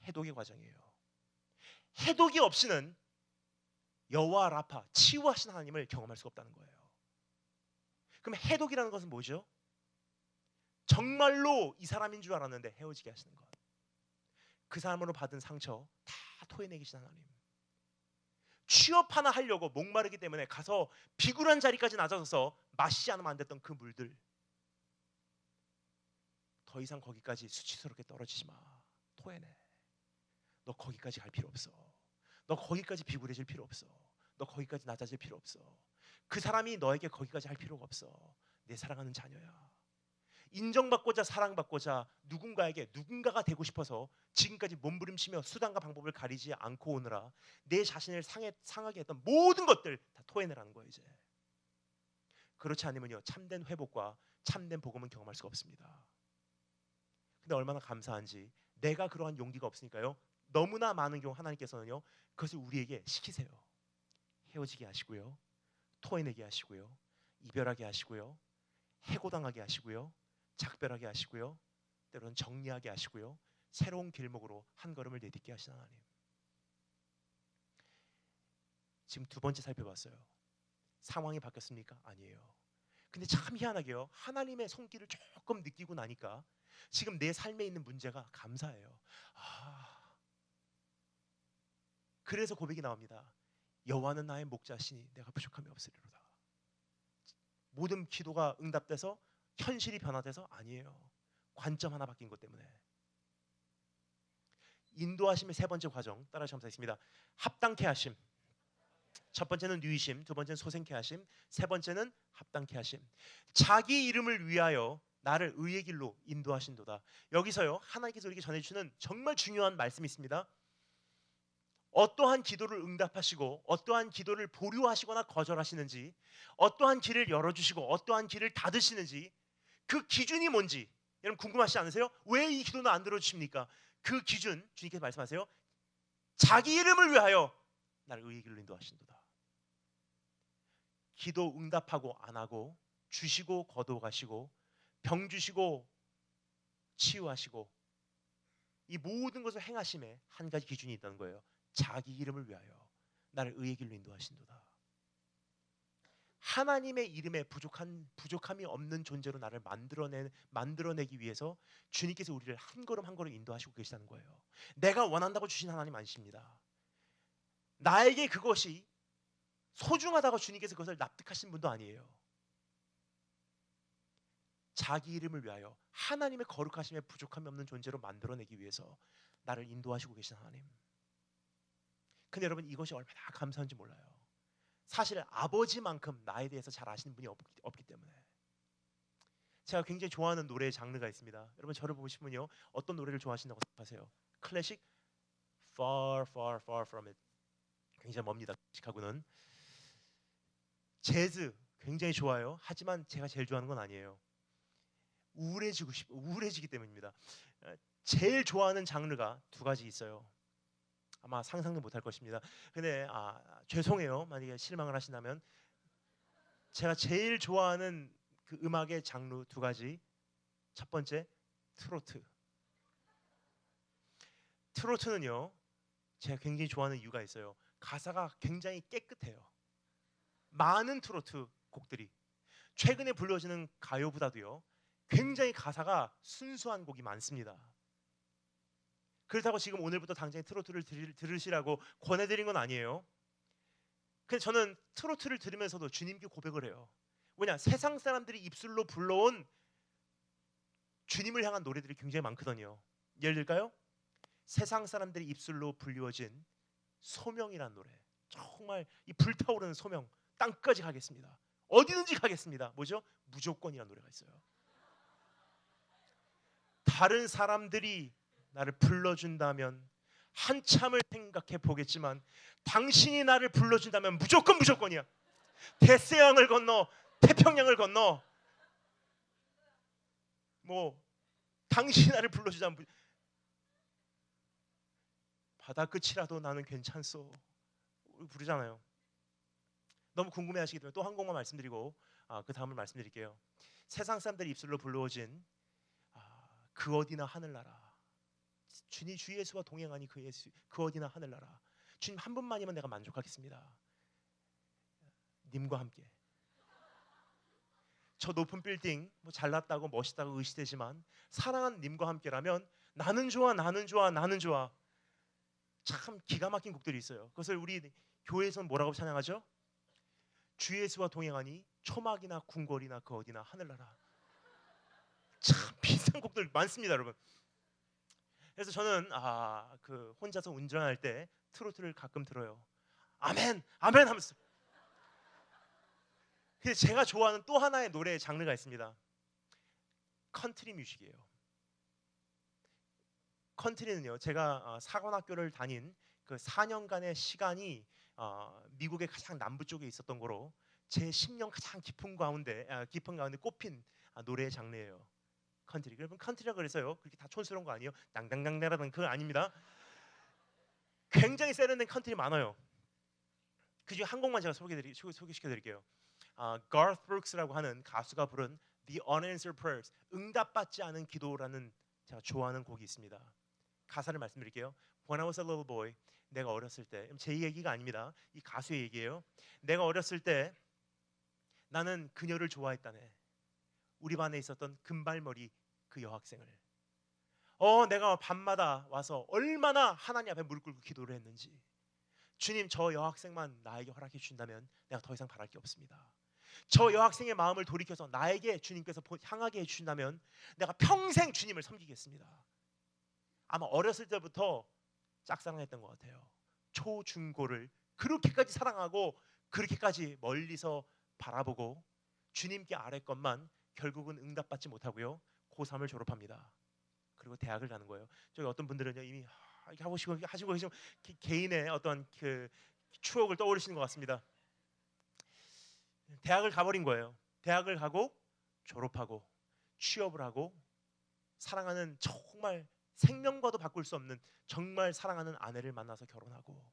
해독의 과정이에요. 해독이 없이는 여호와 라파, 치유하신 하나님을 경험할 수가 없다는 거예요. 그럼 해독이라는 것은 뭐죠? 정말로 이 사람인 줄 알았는데 헤어지게 하시는 것. 그 사람으로 받은 상처 다 토해내기신 하나님. 취업 하나 하려고 목마르기 때문에 가서 비굴한 자리까지 낮아져서 마시지 않으면 안 됐던 그 물들, 더 이상 거기까지 수치스럽게 떨어지지 마. 토해내. 너 거기까지 갈 필요 없어. 너 거기까지 비굴해질 필요 없어. 너 거기까지 낮아질 필요 없어. 그 사람이 너에게 거기까지 할 필요가 없어. 내 사랑하는 자녀야. 인정받고자 사랑받고자 누군가가 되고 싶어서 지금까지 몸부림치며 수단과 방법을 가리지 않고 오느라 내 자신을 상하게 했던 모든 것들 다 토해내라는 거예요. 이제 그렇지 않으면요, 참된 회복과 참된 복음은 경험할 수가 없습니다. 근데 얼마나 감사한지 내가 그러한 용기가 없으니까요, 너무나 많은 경우 하나님께서는요 그것을 우리에게 시키세요. 헤어지게 하시고요, 토해내게 하시고요, 이별하게 하시고요, 해고당하게 하시고요, 작별하게 하시고요, 때로는 정리하게 하시고요, 새로운 길목으로 한 걸음을 내딛게 하시는 하나님. 지금 두 번째 살펴봤어요. 상황이 바뀌었습니까? 아니에요. 근데 참 희한하게요, 하나님의 손길을 조금 느끼고 나니까 지금 내 삶에 있는 문제가 감사해요. 그래서 고백이 나옵니다. 여호와는 나의 목자시니 내가 부족함이 없으리로다. 모든 기도가 응답돼서 현실이 변화돼서 아니에요. 관점 하나 바뀐 것 때문에. 인도하심의 세 번째 과정 따라서 감사했습니다. 합당케 하심. 첫 번째는 유의심, 두 번째는 소생케 하심, 세 번째는 합당케 하심. 자기 이름을 위하여 나를 의의 길로 인도하신도다. 여기서요, 하나님께서 우리에게 전해주시는 정말 중요한 말씀이 있습니다. 어떠한 기도를 응답하시고 어떠한 기도를 보류하시거나 거절하시는지, 어떠한 길을 열어주시고 어떠한 길을 닫으시는지, 그 기준이 뭔지 여러분 궁금하시지 않으세요? 왜 이 기도는 안 들어주십니까? 그 기준, 주님께서 말씀하세요. 자기 이름을 위하여 나를 의의 길로 인도하신도다. 기도 응답하고 안 하고, 주시고 거둬가시고, 병 주시고 치유하시고, 이 모든 것을 행하심에 한 가지 기준이 있다는 거예요. 자기 이름을 위하여 나를 의의 길로 인도하신도다. 하나님의 이름에 부족함이 없는 존재로 나를 만들어내기 위해서 주님께서 우리를 한 걸음 한 걸음 인도하시고 계시다는 거예요. 내가 원한다고 주신 하나님 아니십니다. 나에게 그것이 소중하다고 주님께서 그것을 납득하신 분도 아니에요. 자기 이름을 위하여 하나님의 거룩하심에 부족함이 없는 존재로 만들어내기 위해서 나를 인도하시고 계신 하나님. 근데 여러분, 이것이 얼마나 감사한지 몰라요. 사실 아버지만큼 나에 대해서 잘 아시는 분이 없기 때문에. 제가 굉장히 좋아하는 노래의 장르가 있습니다. 여러분, 저를 보시면요, 어떤 노래를 좋아하신다고 생각하세요? 클래식? Far, far, far from it. 굉장히 멉니다. 클래식하고는. 재즈 굉장히 좋아요. 하지만 제가 제일 좋아하는 건 아니에요. 우울해지기 때문입니다. 제일 좋아하는 장르가 두 가지 있어요. 아마 상상도 못할 것입니다. 근데 죄송해요, 만약에 실망을 하신다면. 제가 제일 좋아하는 그 음악의 장르 두 가지. 첫 번째, 트로트. 트로트는요, 제가 굉장히 좋아하는 이유가 있어요. 가사가 굉장히 깨끗해요. 많은 트로트 곡들이 최근에 불려지는 가요보다도요 굉장히 가사가 순수한 곡이 많습니다. 그렇다고 지금 오늘부터 당장 트로트를 들으시라고 권해드린 건 아니에요. 근데 저는 트로트를 들으면서도 주님께 고백을 해요. 왜냐, 세상 사람들이 입술로 불러온 주님을 향한 노래들이 굉장히 많거든요. 예를 들까요? 세상 사람들이 입술로 불리워진 소명이라는 노래. 정말 이 불타오르는 소명. 땅까지 가겠습니다. 어디든지 가겠습니다. 뭐죠? 무조건이라는 노래가 있어요. 다른 사람들이 나를 불러준다면 한참을 생각해 보겠지만 당신이 나를 불러준다면 무조건이야. 대서양을 건너 태평양을 건너 뭐 당신이 나를 불러주자면 바다 끝이라도 나는 괜찮소 부르잖아요. 너무 궁금해하시기 때문에 또 한 곡만 말씀드리고 그 다음을 말씀드릴게요. 세상 사람들이 입술로 불러오진 그 어디나 하늘나라. 주님 주 예수와 동행하니 그 어디나 하늘나라. 주님 한 분만이면 내가 만족하겠습니다. 님과 함께. 저 높은 빌딩 뭐 잘났다고 멋있다고 의시되지만 사랑하는 님과 함께라면 나는 좋아. 참 기가 막힌 곡들이 있어요. 그것을 우리 교회에서는 뭐라고 찬양하죠? 주 예수와 동행하니 초막이나 궁궐이나 그 어디나 하늘나라. 참 비싼 곡들 많습니다, 여러분. 그래서 저는 그 혼자서 운전할 때 트로트를 가끔 들어요. 아멘 하면서. 근데 제가 좋아하는 또 하나의 노래 장르가 있습니다. 컨트리 뮤직이에요. 컨트리는요, 제가 사관학교를 다닌 그 4년간의 시간이 미국의 가장 남부 쪽에 있었던 거로 제 10년 가장 깊은 가운데 꼽힌 노래의 장르예요. 컨트리. 여러분 컨트리라 그래서요 그렇게 다 촌스러운 거 아니에요? 당당당당당 그거 아닙니다. 굉장히 세련된 컨트리 많아요. 그중에 한 곡만 제가 소개시켜드릴게요. Garth Brooks라고 하는 가수가 부른 The Unanswered Prayers, 응답받지 않은 기도라는 제가 좋아하는 곡이 있습니다. 가사를 말씀드릴게요. When I was a little boy, 내가 어렸을 때, 제 얘기가 아닙니다. 이 가수의 얘기예요. 내가 어렸을 때 나는 그녀를 좋아했다네. 우리 반에 있었던 금발머리 그 여학생을. 내가 밤마다 와서 얼마나 하나님 앞에 무릎 꿇고 기도를 했는지. 주님, 저 여학생만 나에게 허락해 주신다면 내가 더 이상 바랄 게 없습니다. 저 여학생의 마음을 돌이켜서 나에게 주님께서 향하게 해주신다면 내가 평생 주님을 섬기겠습니다. 아마 어렸을 때부터 짝사랑했던 것 같아요. 초중고를 그렇게까지 사랑하고 그렇게까지 멀리서 바라보고 주님께 아뢰것만 결국은 응답받지 못하고요. 고3을 졸업합니다. 그리고 대학을 가는 거예요. 저기 어떤 분들은요 이미 이렇게 하시고 계시면 개인의 어떤 그 추억을 떠올리시는 것 같습니다. 대학을 가버린 거예요. 대학을 가고 졸업하고 취업을 하고 사랑하는 정말 생명과도 바꿀 수 없는 정말 사랑하는 아내를 만나서 결혼하고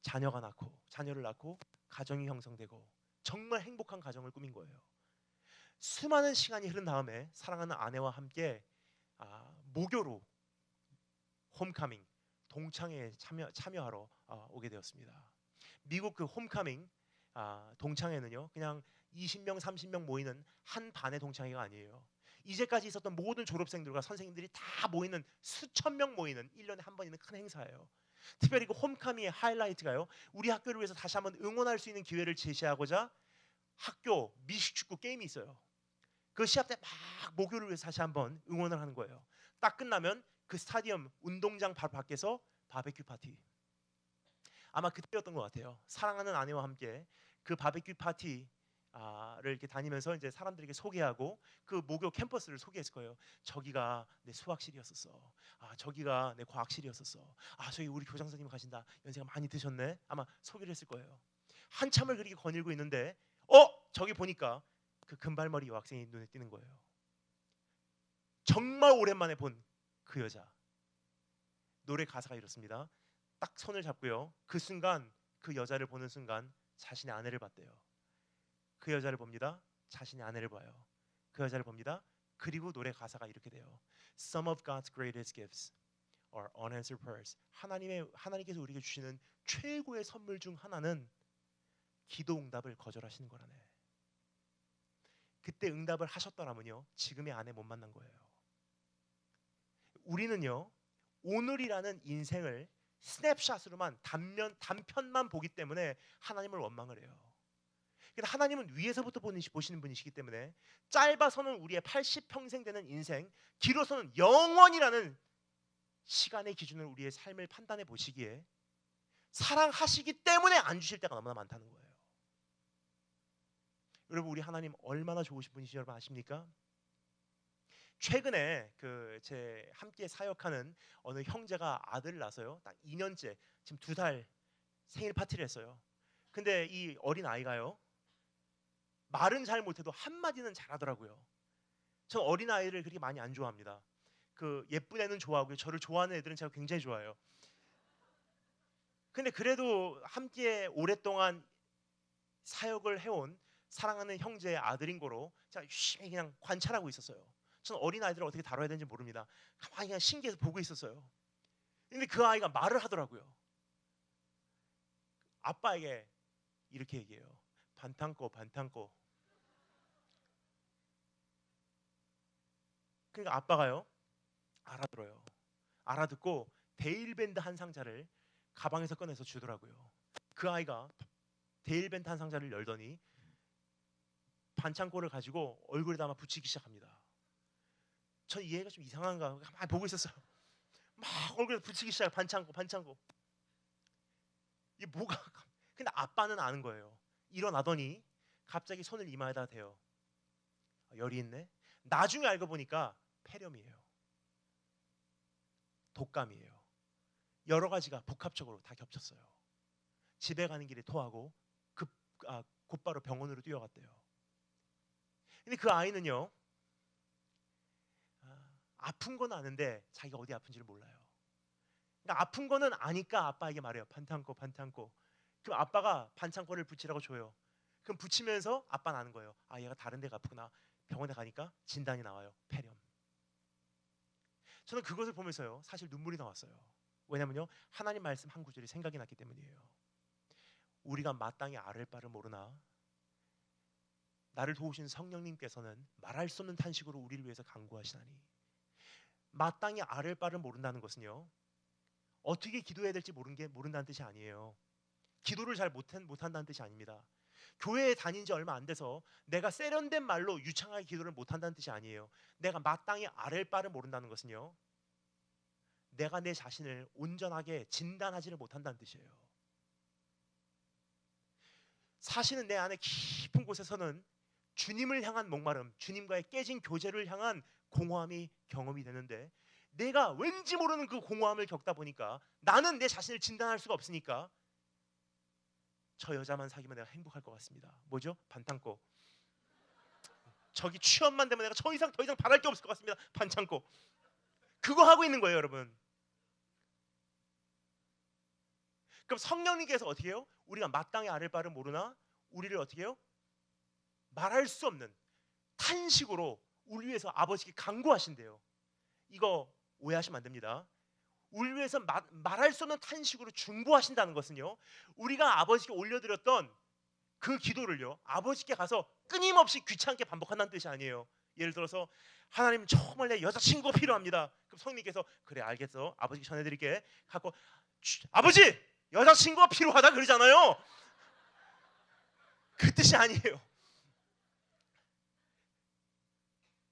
자녀를 낳고 가정이 형성되고 정말 행복한 가정을 꾸민 거예요. 수많은 시간이 흐른 다음에 사랑하는 아내와 함께 모교로 홈카밍 동창회에 참여하러 오게 되었습니다. 미국 그 홈카밍 동창회는요 그냥 20명 30명 모이는 한 반의 동창회가 아니에요. 이제까지 있었던 모든 졸업생들과 선생님들이 다 모이는 수천 명 모이는 1년에 한 번 있는 큰 행사예요. 특별히 그 홈카밍의 하이라이트가요, 우리 학교를 위해서 다시 한번 응원할 수 있는 기회를 제시하고자 학교 미식축구 게임이 있어요. 그 시합 때 막 모교를 위해서 다시 한번 응원을 하는 거예요. 딱 끝나면 그 스타디움 운동장 바로 밖에서 바베큐 파티. 아마 그때였던 것 같아요. 사랑하는 아내와 함께 그 바베큐 파티를 이렇게 다니면서 이제 사람들에게 소개하고 그 모교 캠퍼스를 소개했을 거예요. 저기가 내 수학실이었었어. 저기가 내 과학실이었었어. 저기 우리 교장 선생님 가신다. 연세가 많이 드셨네. 아마 소개를 했을 거예요. 한참을 그렇게 거닐고 있는데 저기 보니까 그 금발머리 여학생이 눈에 띄는 거예요. 정말 오랜만에 본 그 여자. 노래 가사가 이렇습니다. 딱 손을 잡고요. 그 순간 그 여자를 보는 순간 자신의 아내를 봤대요. 그 여자를 봅니다. 자신의 아내를 봐요. 그 여자를 봅니다. 그리고 노래 가사가 이렇게 돼요. Some of God's greatest gifts are unanswered prayers. 하나님께서 우리에게 주시는 최고의 선물 중 하나는 기도 응답을 거절하시는 거라네. 그때 응답을 하셨더라면요 지금의 아내 못 만난 거예요. 우리는요 오늘이라는 인생을 스냅샷으로만 단편만 보기 때문에 하나님을 원망을 해요. 근데 하나님은 위에서부터 보시는 분이시기 때문에 짧아서는 우리의 80평생 되는 인생, 길어서는 영원이라는 시간의 기준으로 우리의 삶을 판단해 보시기에 사랑하시기 때문에 안 주실 때가 너무나 많다는 거예요. 여러분, 우리 하나님 얼마나 좋으신 분이신지 여러분 아십니까? 최근에 제 함께 사역하는 어느 형제가 아들을 낳아서요, 딱 2년째, 지금 2살 생일 파티를 했어요. 근데 이 어린 아이가요, 말은 잘 못해도 한마디는 잘하더라고요. 전 어린 아이를 그렇게 많이 안 좋아합니다. 예쁜 애는 좋아하고요, 저를 좋아하는 애들은 제가 굉장히 좋아해요. 근데 그래도 함께 오랫동안 사역을 해온 사랑하는 형제의 아들인 거로 제가 유심히 그냥 관찰하고 있었어요. 저는 어린 아이들을 어떻게 다뤄야 되는지 모릅니다. 가만히 그냥 신기해서 보고 있었어요. 근데 그 아이가 말을 하더라고요. 아빠에게 이렇게 얘기해요. 반탄꼬. 그러니까 아빠가요, 알아들어요. 알아듣고 데일밴드 한 상자를 가방에서 꺼내서 주더라고요. 그 아이가 데일밴드 한 상자를 열더니 반창고를 가지고 얼굴에다 막 붙이기 시작합니다. 전 이 애가 좀 이상한가 가만히 보고 있었어요. 막 얼굴에 붙이기 시작해. 반창고. 이게 뭐가? 근데 아빠는 아는 거예요. 일어나더니 갑자기 손을 이마에다 대요. 열이 있네. 나중에 알고 보니까 폐렴이에요. 독감이에요. 여러 가지가 복합적으로 다 겹쳤어요. 집에 가는 길에 토하고 곧바로 병원으로 뛰어갔대요. 근데 그 아이는요, 아픈 건 아는데 자기가 어디 아픈지를 몰라요. 그러니까 아픈 거는 아니까 아빠에게 말해요. 반창고. 그럼 아빠가 반창고를 붙이라고 줘요. 그럼 붙이면서 아빠는 아는 거예요. 아, 얘가 다른 데가 아프구나. 병원에 가니까 진단이 나와요. 폐렴. 저는 그것을 보면서요, 사실 눈물이 나왔어요. 왜냐면요, 하나님 말씀 한 구절이 생각이 났기 때문이에요. 우리가 마땅히 아를 바를 모르나 나를 도우신 성령님께서는 말할 수 없는 탄식으로 우리를 위해서 간구하시나니. 마땅히 아를 바를 모른다는 것은요, 어떻게 기도해야 될지 모른다는 뜻이 아니에요. 기도를 잘 못한다는 뜻이 아닙니다. 교회에 다닌 지 얼마 안 돼서 내가 세련된 말로 유창하게 기도를 못한다는 뜻이 아니에요. 내가 마땅히 아를 바를 모른다는 것은요, 내가 내 자신을 온전하게 진단하지를 못한다는 뜻이에요. 사실은 내 안에 깊은 곳에서는 주님을 향한 목마름, 주님과의 깨진 교제를 향한 공허함이 경험이 되는데, 내가 왠지 모르는 그 공허함을 겪다 보니까 나는 내 자신을 진단할 수가 없으니까 저 여자만 사귀면 내가 행복할 것 같습니다. 뭐죠? 반창고. 저기 취업만 되면 내가 더 이상 바랄 게 없을 것 같습니다. 반창고. 그거 하고 있는 거예요, 여러분. 그럼 성령님께서 어떻게 해요? 우리가 마땅히 아를 바를 모르나 우리를 어떻게 해요? 말할 수 없는 탄식으로 우리 위해서 아버지께 간구하신대요. 이거 오해하시면 안 됩니다. 우리 위해서 말할 수 없는 탄식으로 중보하신다는 것은요, 우리가 아버지께 올려드렸던 그 기도를요, 아버지께 가서 끊임없이 귀찮게 반복한다는 뜻이 아니에요. 예를 들어서 하나님, 정말 내 여자친구가 필요합니다. 그럼 성령님께서 그래 알겠어, 아버지께 전해드릴게 갖고 아버지 여자친구가 필요하다 그러잖아요. 그 뜻이 아니에요.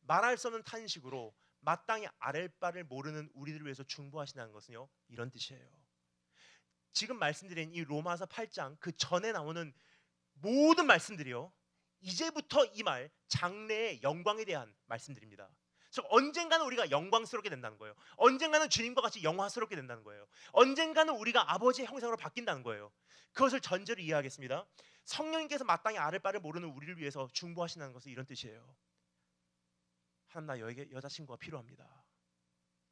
말할 수 없는 탄식으로 마땅히 아랠 바를 모르는 우리들을 위해서 중보하신다는 것은요, 이런 뜻이에요. 지금 말씀드린 이 로마서 8장 그 전에 나오는 모든 말씀들이요, 이제부터 이 말 장래의 영광에 대한 말씀들입니다. 즉 언젠가는 우리가 영광스럽게 된다는 거예요. 언젠가는 주님과 같이 영화스럽게 된다는 거예요. 언젠가는 우리가 아버지의 형상으로 바뀐다는 거예요. 그것을 전제로 이해하겠습니다. 성령님께서 마땅히 아를 바를 모르는 우리를 위해서 중보하신다는 것은 이런 뜻이에요. 하나님, 나 여자친구가 필요합니다.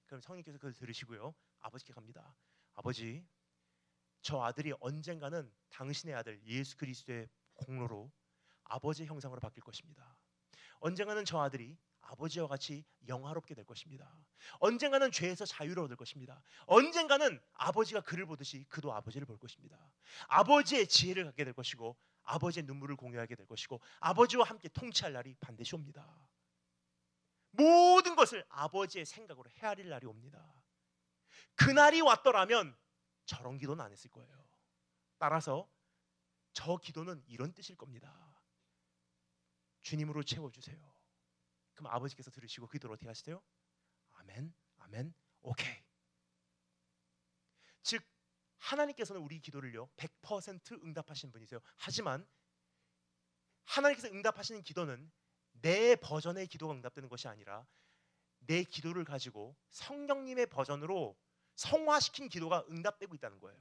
그럼 성령님께서 그걸 들으시고요, 아버지께 갑니다. 아버지, 저 아들이 언젠가는 당신의 아들 예수 그리스도의 공로로 아버지의 형상으로 바뀔 것입니다. 언젠가는 저 아들이 아버지와 같이 영화롭게 될 것입니다. 언젠가는 죄에서 자유로워질 것입니다. 언젠가는 아버지가 그를 보듯이 그도 아버지를 볼 것입니다. 아버지의 지혜를 갖게 될 것이고 아버지의 눈물을 공유하게 될 것이고 아버지와 함께 통치할 날이 반드시 옵니다. 모든 것을 아버지의 생각으로 헤아릴 날이 옵니다. 그날이 왔더라면 저런 기도는 안 했을 거예요. 따라서 저 기도는 이런 뜻일 겁니다. 주님으로 채워주세요. 그럼 아버지께서 들으시고 그 기도를 어떻게 하시대요? 아멘, 아멘, 오케이. 즉 하나님께서는 우리 기도를요 100% 응답하시는 분이세요. 하지만 하나님께서 응답하시는 기도는 내 버전의 기도가 응답되는 것이 아니라 내 기도를 가지고 성령님의 버전으로 성화시킨 기도가 응답되고 있다는 거예요.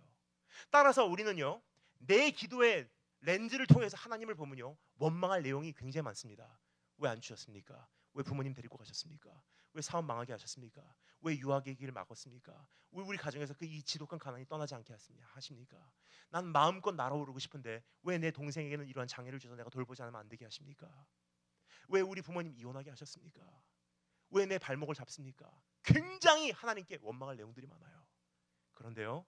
따라서 우리는요 내 기도의 렌즈를 통해서 하나님을 보면요 원망할 내용이 굉장히 많습니다. 왜 안 주셨습니까? 왜 부모님 데리고 가셨습니까? 왜 사업 망하게 하셨습니까? 왜 유학의 길을 막았습니까? 왜 우리 가정에서 그 이 지독한 가난이 떠나지 않게 하십니까? 난 마음껏 날아오르고 싶은데 왜 내 동생에게는 이러한 장애를 주셔서 내가 돌보지 않으면 안 되게 하십니까? 왜 우리 부모님 이혼하게 하셨습니까? 왜 내 발목을 잡습니까? 굉장히 하나님께 원망할 내용들이 많아요. 그런데요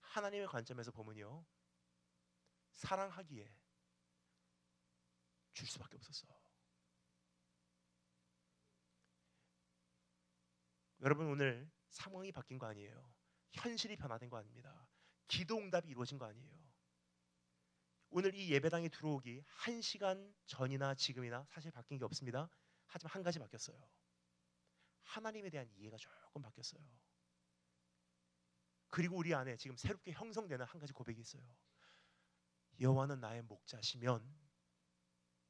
하나님의 관점에서 보면요 사랑하기에 줄 수밖에 없었어. 여러분 오늘 상황이 바뀐 거 아니에요. 현실이 변화된 거 아닙니다. 기도 응답이 이루어진 거 아니에요. 오늘 이 예배당에 들어오기 1시간 전이나 지금이나 사실 바뀐 게 없습니다. 하지만 한 가지 바뀌었어요. 하나님에 대한 이해가 조금 바뀌었어요. 그리고 우리 안에 지금 새롭게 형성되는 한 가지 고백이 있어요. 여호와는 나의 목자시면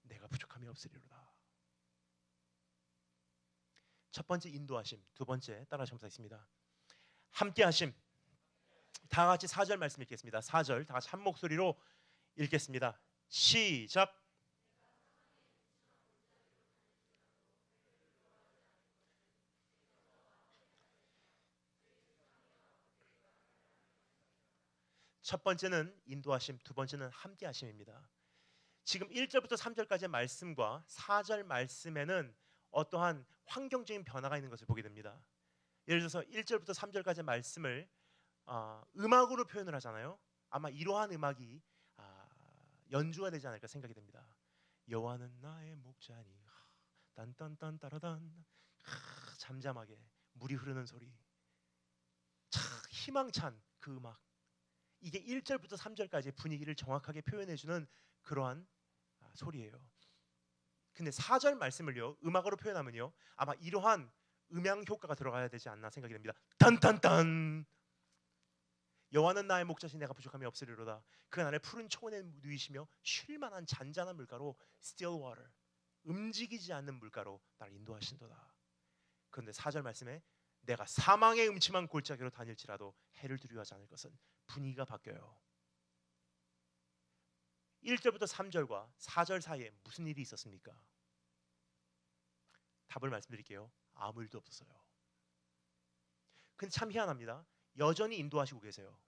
내가 부족함이 없으리로다. 첫 번째 인도하심, 두 번째 따라 점사했습니다. 함께하심. 다 같이 4절 말씀 읽겠습니다. 4절 다 같이 한 목소리로 읽겠습니다. 시작. 첫 번째는 인도하심, 두 번째는 함께하심입니다. 지금 1절부터 3절까지의 말씀과 4절 말씀에는 어떠한 환경적인 변화가 있는 것을 보게 됩니다. 예를 들어서 1절부터 3절까지의 말씀을 음악으로 표현을 하잖아요. 아마 이러한 음악이 연주가 되지 않을까 생각이 됩니다. 여호와는 나의 목자니 딴딴딴 따라단 잠잠하게 물이 흐르는 소리 참 희망찬 그 음악 이게 1절부터 3절까지의 분위기를 정확하게 표현해주는 그러한 소리예요. 근데 4절 말씀을요 음악으로 표현하면요 아마 이러한 음향 효과가 들어가야 되지 않나 생각이 됩니다. 딴딴딴 여호와는 나의 목자시 내가 부족함이 없으리로다. 그 나를 푸른 초원에 누이시며 쉴만한 잔잔한 물가로 still water 움직이지 않는 물가로 나를 인도하신도다. 그런데 4절 말씀에 내가 사망의 음침한 골짜기로 다닐지라도 해를 두려워하지 않을 것은 분위기가 바뀌어요. 1절부터 3절과 4절 사이에 무슨 일이 있었습니까? 답을 말씀드릴게요. 아무 일도 없었어요. 근데 참 희한합니다. 여전히 인도하시고 계세요.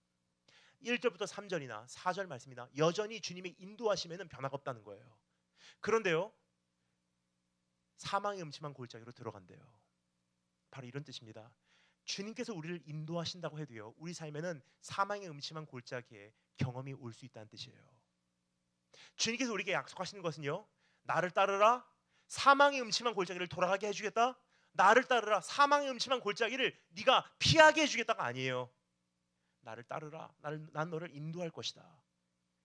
1절부터 3절이나 4절 말씀이나 여전히 주님의 인도하심에는 변화가 없다는 거예요. 그런데요 사망의 음침한 골짜기로 들어간대요. 바로 이런 뜻입니다. 주님께서 우리를 인도하신다고 해도요 우리 삶에는 사망의 음침한 골짜기에 경험이 올 수 있다는 뜻이에요. 주님께서 우리에게 약속하시는 것은요 나를 따르라 사망의 음침한 골짜기를 돌아가게 해주겠다. 나를 따르라 사망의 음침한 골짜기를 네가 피하게 해주겠다가 아니에요. 나를 따르라 난 너를 인도할 것이다.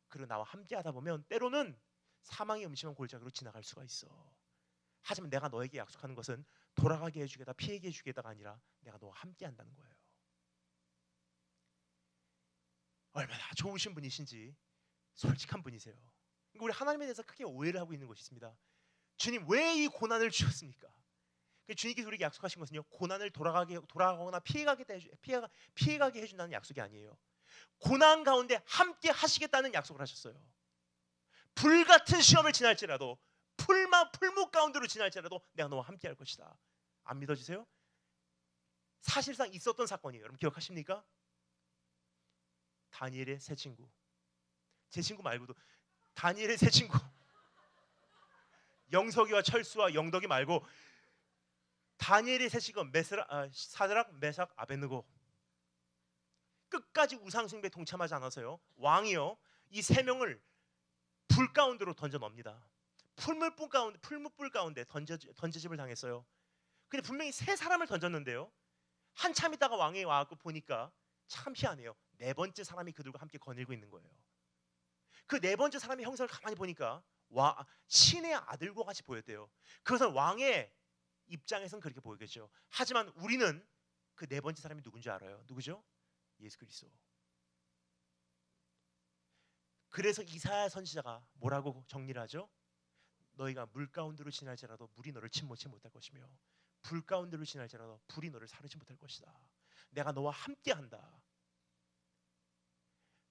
그리고 나와 함께 하다 보면 때로는 사망의 음침한 골짜기로 지나갈 수가 있어. 하지만 내가 너에게 약속하는 것은 돌아가게 해주겠다 피하게 해주겠다가 아니라 내가 너와 함께 한다는 거예요. 얼마나 좋으신 분이신지 솔직한 분이세요. 우리 하나님에 대해서 크게 오해를 하고 있는 것이 있습니다. 주님 왜 이 고난을 주셨습니까? 주님께서 우리에게 약속하신 것은요 고난을 돌아가거나 피해가게 해준다는 약속이 아니에요. 고난 가운데 함께 하시겠다는 약속을 하셨어요. 불같은 시험을 지날지라도 풀무 가운데로 지날지라도 내가 너와 함께 할 것이다. 안 믿어지세요? 사실상 있었던 사건이에요. 여러분 기억하십니까? 다니엘의 세 친구 제 친구 말고도 다니엘의 세 친구 영석이와 철수와 영덕이 말고 다니엘의 세 친구 사드락 메삭 아벳느고 끝까지 우상숭배에 동참하지 않아서요 왕이요 이 세 명을 불 가운데로 던져 넣습니다. 풀무불 가운데 던져짐을 당했어요. 근데 분명히 세 사람을 던졌는데요 한참 있다가 왕이 와갖고 보니까 참 희한해요. 네 번째 사람이 그들과 함께 거닐고 있는 거예요. 그 네 번째 사람의 형상을 가만히 보니까 신의 아들과 같이 보였대요. 그것은 왕의 입장에선 그렇게 보이겠죠. 하지만 우리는 그 네 번째 사람이 누군지 알아요. 누구죠? 예수 그리스도. 그래서 이사야 선지자가 뭐라고 정리를 하죠? 너희가 물 가운데로 지날지라도 물이 너를 침몰치 못할 것이며 불 가운데로 지날지라도 불이 너를 사르지 못할 것이다. 내가 너와 함께한다.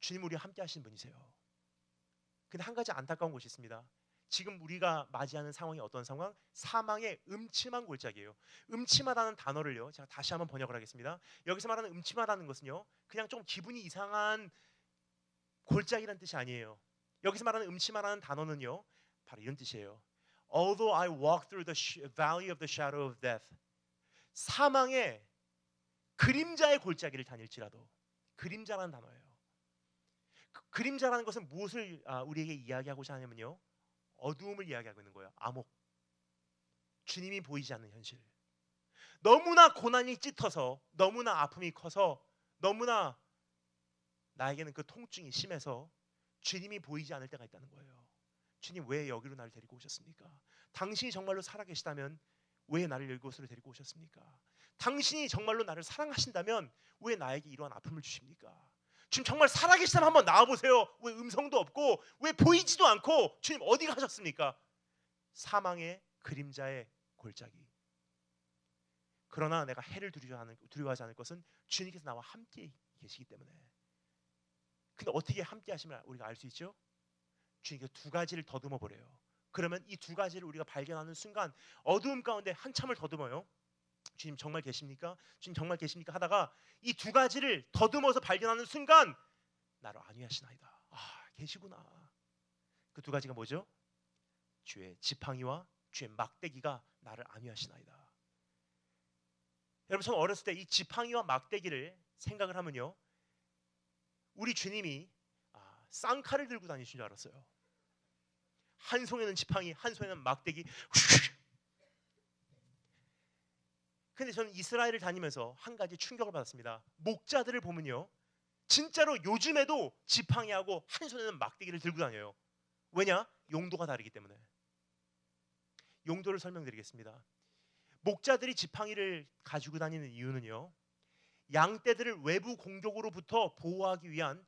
주님 우리와 함께 하시는 분이세요. 근데 한 가지 안타까운 것이 있습니다. 지금 우리가 맞이하는 상황이 어떤 상황? 사망의 음침한 골짜기예요. 음침하다는 단어를요, 제가 다시 한번 번역을 하겠습니다. 여기서 말하는 음침하다는 것은요, 그냥 좀 기분이 이상한 골짜기란 뜻이 아니에요. 여기서 말하는 음침하다는 단어는요, 바로 이런 뜻이에요. Although I walk through the valley of the shadow of death, 사망의 그림자의 골짜기를 다닐지라도. 그림자라는 단어예요. 그림자라는 것은 무엇을 우리에게 이야기하고자 하냐면요, 어두움을 이야기하고 있는 거예요. 암흑, 주님이 보이지 않는 현실. 너무나 고난이 짙어서, 너무나 아픔이 커서, 너무나 나에게는 그 통증이 심해서 주님이 보이지 않을 때가 있다는 거예요. 주님 왜 여기로 나를 데리고 오셨습니까? 당신이 정말로 살아계시다면 왜 나를 이곳으로 데리고 오셨습니까? 당신이 정말로 나를 사랑하신다면 왜 나에게 이러한 아픔을 주십니까? 주님 정말 살아계시다면 한번 나와보세요. 왜 음성도 없고 왜 보이지도 않고 주님 어디 가셨습니까? 사망의 그림자의 골짜기. 그러나 내가 해를 두려워하지 않을 것은 주님께서 나와 함께 계시기 때문에. 근데 어떻게 함께 하시면 우리가 알 수 있죠? 주님께서 두 가지를 더듬어 보래요. 그러면 이 두 가지를 우리가 발견하는 순간 어두움 가운데 한참을 더듬어요. 주님 정말 계십니까? 주님 정말 계십니까? 하다가 이 두 가지를 더듬어서 발견하는 순간 나를 안위하시나이다. 아, 계시구나. 그 두 가지가 뭐죠? 주의 지팡이와 주의 막대기가 나를 안위하시나이다. 여러분, 저는 어렸을 때 이 지팡이와 막대기를 생각을 하면요, 우리 주님이 쌍칼을 들고 다니신 줄 알았어요. 한 손에는 지팡이, 한 손에는 막대기. 근데 저는 이스라엘을 다니면서 한 가지 충격을 받았습니다. 목자들을 보면요, 진짜로 요즘에도 지팡이하고 한 손에는 막대기를 들고 다녀요. 왜냐? 용도가 다르기 때문에. 용도를 설명드리겠습니다. 목자들이 지팡이를 가지고 다니는 이유는요, 양떼들을 외부 공격으로부터 보호하기 위한,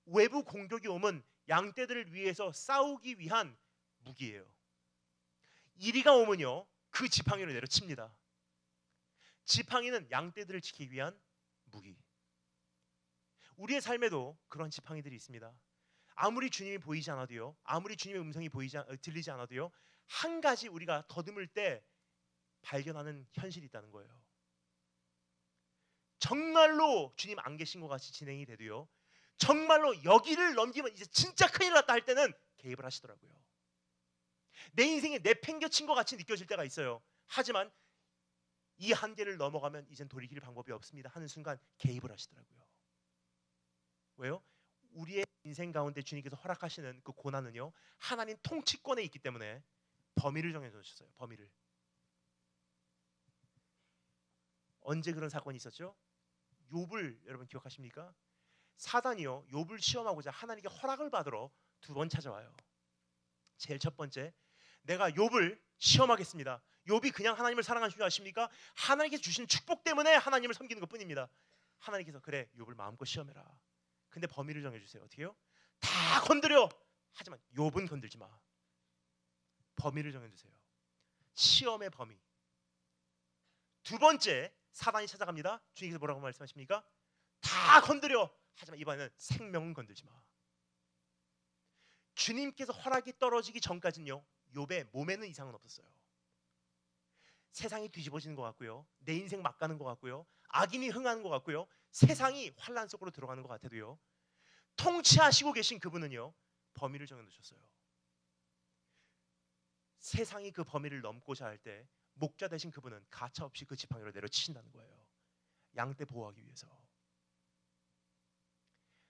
외부 공격이 오면 양떼들을 위해서 싸우기 위한 무기예요. 이리가 오면요, 그 지팡이를 내려칩니다. 지팡이는 양떼들을 지키기 위한 무기. 우리의 삶에도 그런 지팡이들이 있습니다. 아무리 주님이 보이지 않아도요, 아무리 주님의 음성이 들리지 않아도요, 한 가지 우리가 더듬을 때 발견하는 현실이 있다는 거예요. 정말로 주님 안 계신 것 같이 진행이 돼도요, 정말로 여기를 넘기면 이제 진짜 큰일 났다 할 때는 개입을 하시더라고요. 내 인생에 내팽겨친 것 같이 느껴질 때가 있어요. 하지만 이 한계를 넘어가면 이젠 돌이킬 방법이 없습니다 하는 순간 개입을 하시더라고요. 왜요? 우리의 인생 가운데 주님께서 허락하시는 그 고난은요, 하나님 통치권에 있기 때문에 범위를 정해주셨어요. 범위를. 언제 그런 사건이 있었죠? 욥을 여러분 기억하십니까? 사단이요, 욥을 시험하고자 하나님께 허락을 받으러 두 번 찾아와요. 제일 첫 번째, 내가 욥을 시험하겠습니다. 욥이 그냥 하나님을 사랑하시는 줄 아십니까? 하나님께서 주신 축복 때문에 하나님을 섬기는 것뿐입니다. 하나님께서 그래, 욥을 마음껏 시험해라. 근데 범위를 정해주세요. 어떻게 해요? 다 건드려. 하지만 욥은 건들지 마. 범위를 정해주세요. 시험의 범위. 두 번째, 사단이 찾아갑니다. 주님께서 뭐라고 말씀하십니까? 다 건드려. 하지만 이번에는 생명은 건들지 마. 주님께서 허락이 떨어지기 전까지는요, 욥의 몸에는 이상은 없었어요. 세상이 뒤집어지는 것 같고요, 내 인생 막 가는 것 같고요, 악인이 흥하는 것 같고요, 세상이 환란 속으로 들어가는 것 같아도요, 통치하시고 계신 그분은요, 범위를 정해놓으셨어요. 세상이 그 범위를 넘고자 할 때 목자 되신 그분은 가차없이 그 지팡이로 내려치신다는 거예요. 양떼 보호하기 위해서.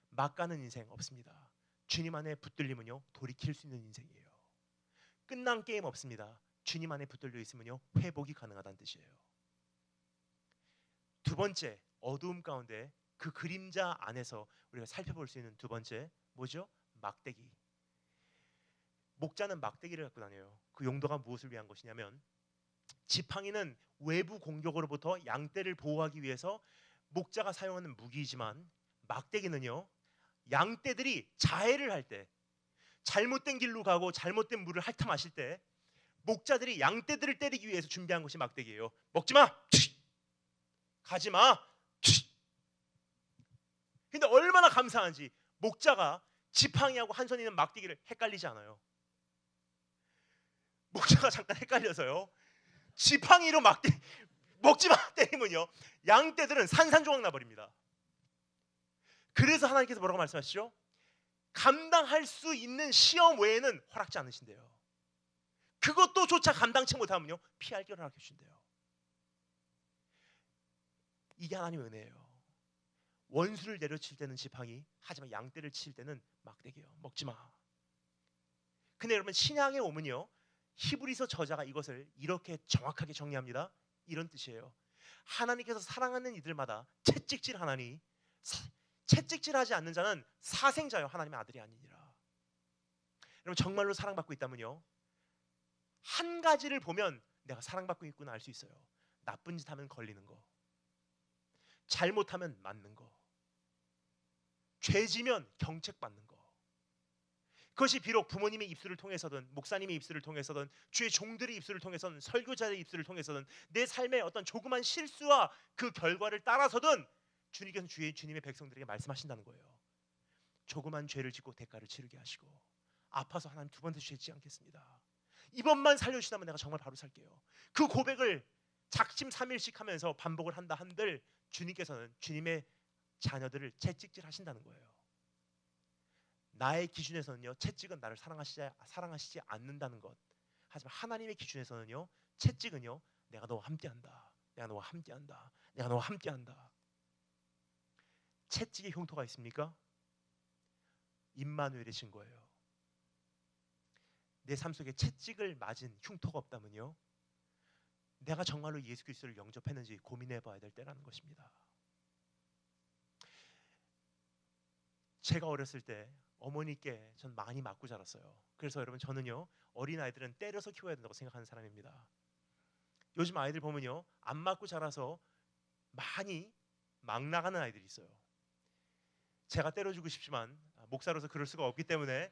막 가는 인생 없습니다. 주님 안에 붙들리면요, 돌이킬 수 있는 인생이에요. 끝난 게임 없습니다. 주님 안에 붙들려 있으면요, 회복이 가능하다는 뜻이에요. 두 번째, 어두움 가운데 그 그림자 안에서 우리가 살펴볼 수 있는 두 번째 뭐죠? 막대기. 목자는 막대기를 갖고 다녀요. 그 용도가 무엇을 위한 것이냐면 지팡이는 외부 공격으로부터 양떼를 보호하기 위해서 목자가 사용하는 무기이지만 막대기는요, 양떼들이 자해를 할 때, 잘못된 길로 가고 잘못된 물을 핥아 마실 때 목자들이 양떼들을 때리기 위해서 준비한 것이 막대기예요. 먹지 마! 가지 마! 근데 얼마나 감사한지 목자가 지팡이하고 한 손에 있는 막대기를 헷갈리지 않아요. 목자가 잠깐 헷갈려서요, 지팡이로 막대기 먹지 마! 때리면요 양떼들은 산산조각 나버립니다. 그래서 하나님께서 뭐라고 말씀하시죠? 감당할 수 있는 시험 외에는 허락지 않으신대요. 그것도 조차 감당치 못하면요 피할 길을 허락해 주신대요. 이게 하나님의 은혜예요. 원수를 내려칠 때는 지팡이, 하지만 양떼를 칠 때는 막대기예요. 먹지 마. 근데 여러분, 신약에 오면요 히브리서 저자가 이것을 이렇게 정확하게 정리합니다. 이런 뜻이에요. 하나님께서 사랑하는 이들마다 채찍질하나니 채찍질하지 않는 자는 사생자요 하나님의 아들이 아니니라. 여러분, 정말로 사랑받고 있다면요 한 가지를 보면 내가 사랑받고 있구나 알 수 있어요. 나쁜 짓 하면 걸리는 거, 잘못하면 맞는 거, 죄지면 경책받는 거. 그것이 비록 부모님의 입술을 통해서든 목사님의 입술을 통해서든 주의 종들의 입술을 통해서든 설교자의 입술을 통해서든 내 삶의 어떤 조그만 실수와 그 결과를 따라서든 주님께서 주님의 백성들에게 말씀하신다는 거예요. 조그만 죄를 짓고 대가를 치르게 하시고, 아파서 하나님 두 번 더 죄 짓지 않겠습니다. 이번만 살려주시다면 내가 정말 바로 살게요. 그 고백을 작심 삼일씩 하면서 반복을 한다 한들 주님께서는 주님의 자녀들을 채찍질 하신다는 거예요. 나의 기준에서는요 채찍은 나를 사랑하시지 않는다는 것. 하지만 하나님의 기준에서는요 채찍은요 내가 너와 함께한다, 내가 너와 함께한다, 내가 너와 함께한다. 채찍의 흉터가 있습니까? 임마누엘의 증거예요. 내 삶 속에 채찍을 맞은 흉터가 없다면요 내가 정말로 예수 그리스도를 영접했는지 고민해 봐야 될 때라는 것입니다. 제가 어렸을 때 어머니께 전 많이 맞고 자랐어요. 그래서 여러분, 저는요 어린 아이들은 때려서 키워야 된다고 생각하는 사람입니다. 요즘 아이들 보면요 안 맞고 자라서 많이 막 나가는 아이들이 있어요. 제가 때려주고 싶지만 목사로서 그럴 수가 없기 때문에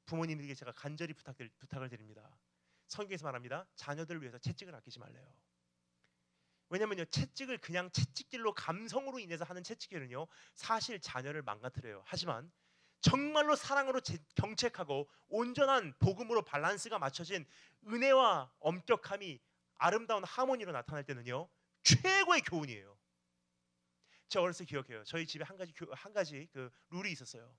부모님에게 제가 간절히 부탁을 드립니다. 성경에서 말합니다. 자녀들을 위해서 채찍을 아끼지 말래요. 왜냐면요 채찍을 그냥 채찍질로 감성으로 인해서 하는 채찍질은요 사실 자녀를 망가뜨려요. 하지만 정말로 사랑으로 경책하고 온전한 복음으로 밸런스가 맞춰진 은혜와 엄격함이 아름다운 하모니로 나타날 때는요 최고의 교훈이에요. 제가 어렸을 때 기억해요. 저희 집에 한 가지 그 룰이 있었어요.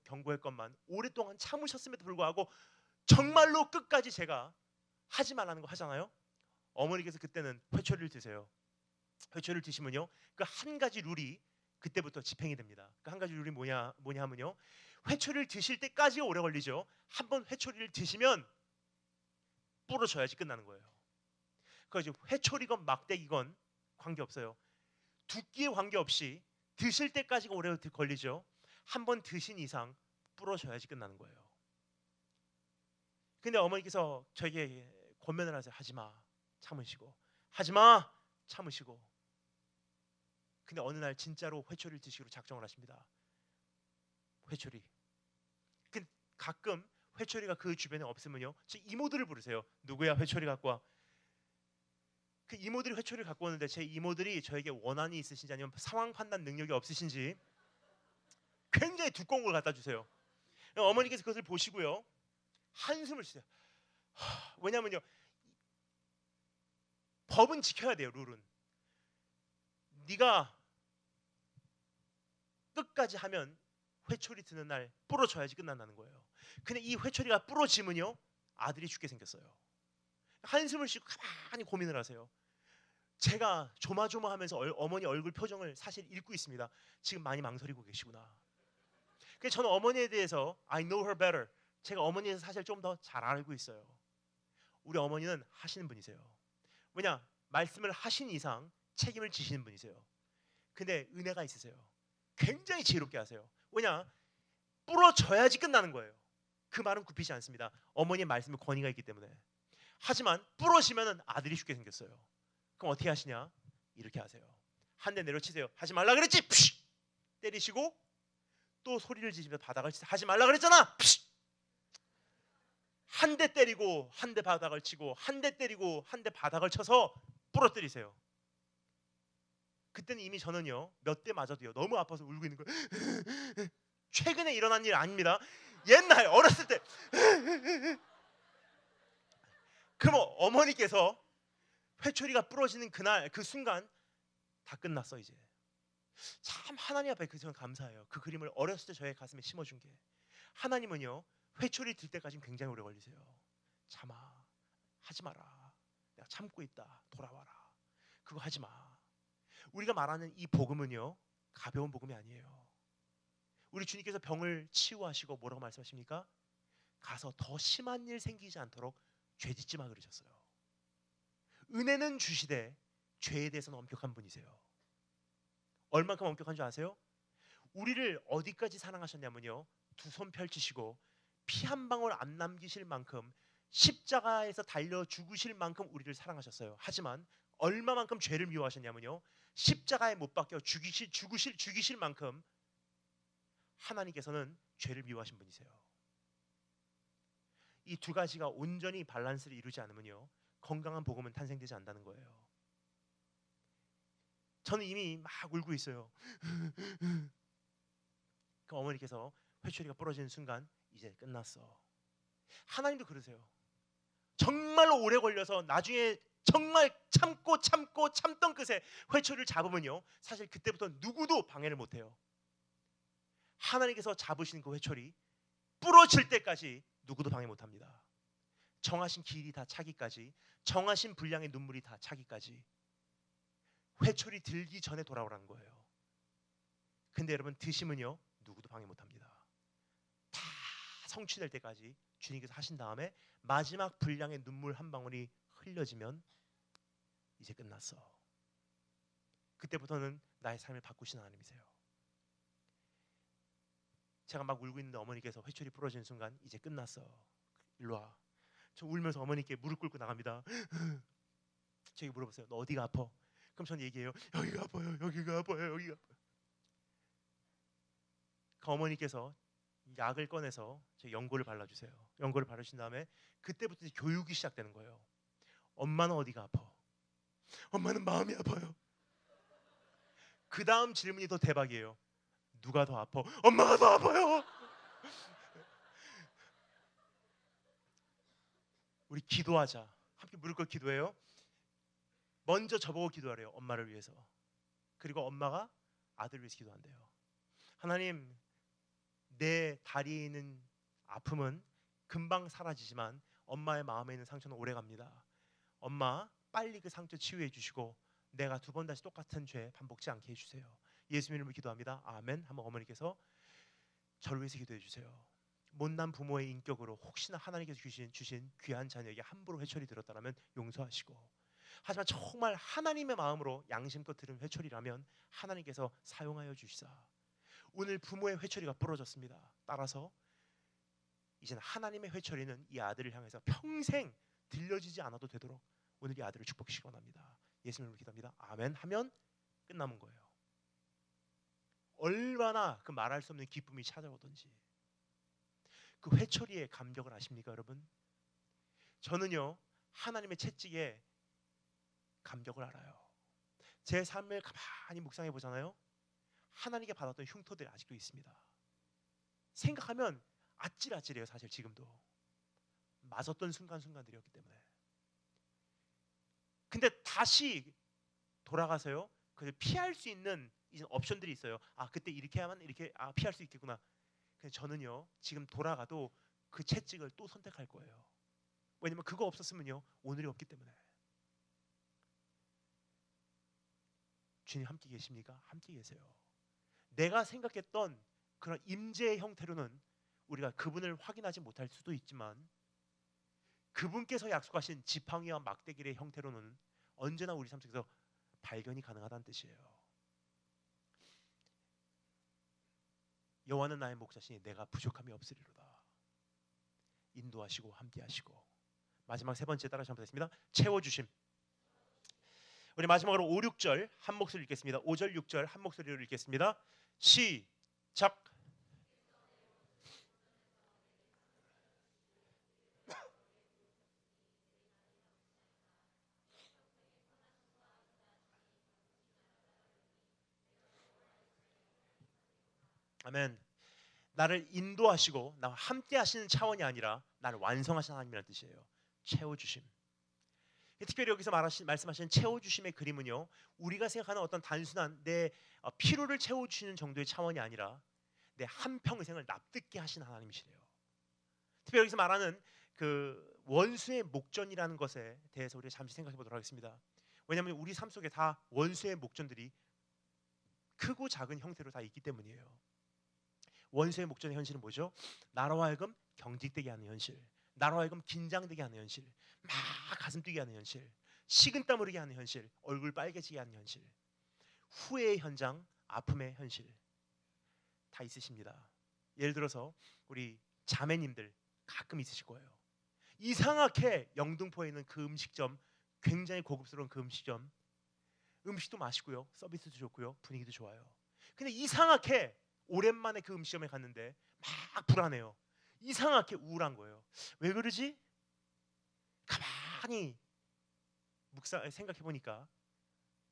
경고했건만 오랫동안 참으셨음에도 불구하고 정말로 끝까지 제가 하지 말라는 거 하잖아요. 어머니께서 그때는 회초리를 드세요. 회초리를 드시면요 그 한 가지 룰이 그때부터 집행이 됩니다. 그 한 가지 룰이 뭐냐 하면요 회초리를 드실 때까지 오래 걸리죠. 한번 회초리를 드시면 부러져야지 끝나는 거예요. 그래서 회초리건 막대기건 관계없어요. 두께에 관계없이 드실 때까지가 오래 걸리죠. 한번 드신 이상 부러져야지 끝나는 거예요. 근데 어머니께서 저에게 권면을 하세요. 하지마, 참으시고, 하지마, 참으시고. 근데 어느 날 진짜로 회초리를 드시기로 작정을 하십니다. 회초리. 가끔 회초리가 그 주변에 없으면요 제 이모들을 부르세요. 누구야 회초리 갖고 와. 그 이모들이 회초리를 갖고 오는데 제 이모들이 저에게 원한이 있으신지 아니면 상황 판단 능력이 없으신지 굉장히 두꺼운 걸 갖다 주세요. 어머니께서 그것을 보시고요 한숨을 쉬세요. 왜냐면요 법은 지켜야 돼요. 룰은 네가 끝까지 하면 회초리 드는 날 부러져야지 끝난다는 거예요. 근데 이 회초리가 부러지면요 아들이 죽게 생겼어요. 한숨을 쉬고 가만히 고민을 하세요. 제가 조마조마하면서 어머니 얼굴 표정을 사실 읽고 있습니다. 지금 많이 망설이고 계시구나. 그래서 저는 어머니에 대해서 I know her better. 제가 어머니에 대해서 사실 좀 더 잘 알고 있어요. 우리 어머니는 하시는 분이세요. 왜냐? 말씀을 하신 이상 책임을 지시는 분이세요. 근데 은혜가 있으세요. 굉장히 지혜롭게 하세요. 왜냐? 부러져야지 끝나는 거예요. 그 말은 굽히지 않습니다. 어머니의 말씀에 권위가 있기 때문에. 하지만 부러지면은 아들이 죽게 생겼어요. 그럼 어떻게 하시냐? 이렇게 하세요. 한 대 내려치세요. 하지 말라 그랬지? 푸시! 때리시고 또 소리를 지르면서 바닥을 치세요. 하지 말라 그랬잖아. 한 대 때리고 한 대 바닥을 치고 한 대 때리고 한 대 바닥을 쳐서 부러뜨리세요. 그때는 이미 저는요 몇 대 맞아도요 너무 아파서 울고 있는 거예요. 최근에 일어난 일 아닙니다. 옛날 어렸을 때. 그럼 어머니께서 회초리가 부러지는 그날 그 순간 다 끝났어 이제. 참 하나님 앞에 그 저는 감사해요. 그 그림을 어렸을 때 저의 가슴에 심어준 게. 하나님은요 회초리 들 때까지 굉장히 오래 걸리세요. 참아, 하지 마라. 내가 참고 있다. 돌아와라. 그거 하지 마. 우리가 말하는 이 복음은요 가벼운 복음이 아니에요. 우리 주님께서 병을 치유하시고 뭐라고 말씀하십니까? 가서 더 심한 일 생기지 않도록 죄짓지 마 그러셨어요. 은혜는 주시되 죄에 대해서는 엄격한 분이세요. 얼만큼 엄격한 줄 아세요? 우리를 어디까지 사랑하셨냐면요 두 손 펼치시고 피 한 방울 안 남기실 만큼 십자가에서 달려 죽으실 만큼 우리를 사랑하셨어요. 하지만 얼마만큼 죄를 미워하셨냐면요 십자가에 못 박혀 죽이실 만큼 하나님께서는 죄를 미워하신 분이세요. 이 두 가지가 온전히 밸런스를 이루지 않으면요 건강한 복음은 탄생되지 않는다는 거예요. 저는 이미 막 울고 있어요. 그 어머니께서 회초리가 부러지는 순간 이제 끝났어. 하나님도 그러세요. 정말로 오래 걸려서 나중에 정말 참던 끝에 회초리를 잡으면요 사실 그때부터 누구도 방해를 못해요. 하나님께서 잡으신 그 회초리 부러질 때까지 누구도 방해 못합니다. 정하신 길이 다 차기까지, 정하신 분량의 눈물이 다 차기까지 회초리 들기 전에 돌아오라는 거예요. 근데 여러분 드시면요 누구도 방해 못합니다. 다 성취될 때까지 주님께서 하신 다음에 마지막 분량의 눈물 한 방울이 흘려지면 이제 끝났어. 그때부터는 나의 삶을 바꾸시는 하나님이세요. 제가 막 울고 있는데 어머니께서 회초리 부러지는 순간 이제 끝났어. 일로 와. 저 울면서 어머니께 무릎 꿇고 나갑니다. 저기 물어보세요. 너 어디가 아파? 그럼 전 얘기해요. 여기가 아파요. 여기가 아파요. 여기가 아파요. 그 어머니께서 약을 꺼내서 제 연고를 발라주세요. 연고를 바르신 다음에 그때부터 이제 교육이 시작되는 거예요. 엄마는 어디가 아파? 엄마는 마음이 아파요. 그 다음 질문이 더 대박이에요. 누가 더 아파? 엄마가 더 아파요. 우리 기도하자. 함께 무릎 꿇고 기도해요. 먼저 저보고 기도하래요. 엄마를 위해서. 그리고 엄마가 아들을 위해서 기도한대요. 하나님, 내 다리에 있는 아픔은 금방 사라지지만 엄마의 마음에 있는 상처는 오래갑니다. 엄마, 빨리 그 상처 치유해 주시고 내가 두 번 다시 똑같은 죄 반복지 않게 해주세요. 예수님 이름으로 기도합니다. 아멘. 한번 어머니께서 저를 위해서 기도해 주세요. 못난 부모의 인격으로 혹시나 하나님께서 주신 귀한 자녀에게 함부로 회초리 들었다면 용서하시고, 하지만 정말 하나님의 마음으로 양심껏 들은 회초리라면 하나님께서 사용하여 주시사 오늘 부모의 회초리가 부러졌습니다. 따라서 이제는 하나님의 회초리는 이 아들을 향해서 평생 들려지지 않아도 되도록 오늘 이 아들을 축복시기 원합니다. 예수님으로 기도합니다. 아멘 하면 끝남은 거예요. 얼마나 그 말할 수 없는 기쁨이 찾아오던지. 그 회초리의 감격을 아십니까 여러분? 저는요 하나님의 채찍에 감격을 알아요. 제 삶을 가만히 묵상해 보잖아요. 하나님께 받았던 흉터들이 아직도 있습니다. 생각하면 아찔아찔해요. 사실 지금도 맞았던 순간순간들이었기 때문에. 근데 다시 돌아가서요 그걸 피할 수 있는 이제 옵션들이 있어요. 아 그때 이렇게 하면 이렇게 피할 수 있겠구나. 근데 저는요 지금 돌아가도 그 채찍을 또 선택할 거예요. 왜냐면 그거 없었으면요 오늘이 없기 때문에. 주님 함께 계십니까? 함께 계세요. 내가 생각했던 그런 임재의 형태로는 우리가 그분을 확인하지 못할 수도 있지만 그분께서 약속하신 지팡이와 막대기의 형태로는 언제나 우리 삶 속에서 발견이 가능하다는 뜻이에요. 여호와는 나의 목자시니 내가 부족함이 없으리로다. 인도하시고 함께하시고. 마지막 세 번째 따라서 한번 하겠습니다. 채워주심. 우리 마지막으로 5, 6절 한 목소리 읽겠습니다. 5절 6절 한 목소리로 읽겠습니다. 시작. 아멘. 나를 인도하시고 나와 함께 하시는 차원이 아니라 나를 완성하시는 하나님이라는 뜻이에요. 채워주심. 특별히 여기서 말씀하시는 채워주심의 그림은요, 우리가 생각하는 어떤 단순한 내 필요를 채워주시는 정도의 차원이 아니라 내 한평생을 납득게 하시는 하나님이시래요. 특별히 여기서 말하는 그 원수의 목전이라는 것에 대해서 우리가 잠시 생각해 보도록 하겠습니다. 왜냐하면 우리 삶 속에 다 원수의 목전들이 크고 작은 형태로 다 있기 때문이에요. 원수의 목전의 현실은 뭐죠? 나로 하여금 경직되게 하는 현실, 나로 하여금 긴장되게 하는 현실, 막 가슴 뛰게 하는 현실, 식은땀 흐르게 하는 현실, 얼굴 빨개지게 하는 현실, 후회의 현장, 아픔의 현실 다 있으십니다. 예를 들어서 우리 자매님들 가끔 있으실 거예요. 이상하게 영등포에 있는 그 음식점, 굉장히 고급스러운 그 음식점, 음식도 맛있고요, 서비스도 좋고요, 분위기도 좋아요. 근데 이상하게 오랜만에 그 음식점에 갔는데 막 불안해요. 이상하게 우울한 거예요. 왜 그러지? 가만히 생각해 보니까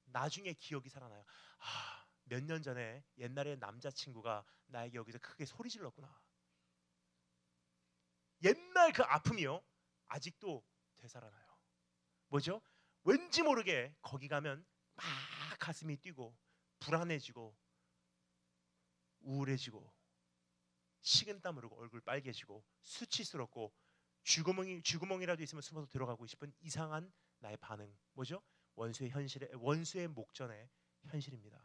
나중에 기억이 살아나요. 아, 몇 년 전에 옛날에 남자친구가 나에게 여기서 크게 소리 질렀구나. 옛날 그 아픔이요, 아직도 되살아나요. 뭐죠? 왠지 모르게 거기 가면 막 가슴이 뛰고 불안해지고 우울해지고 식은땀 흐르고 얼굴 빨개지고 수치스럽고 쥐구멍이라도 있으면 숨어서 들어가고 싶은 이상한 나의 반응. 뭐죠? 원수의 목전의 현실입니다.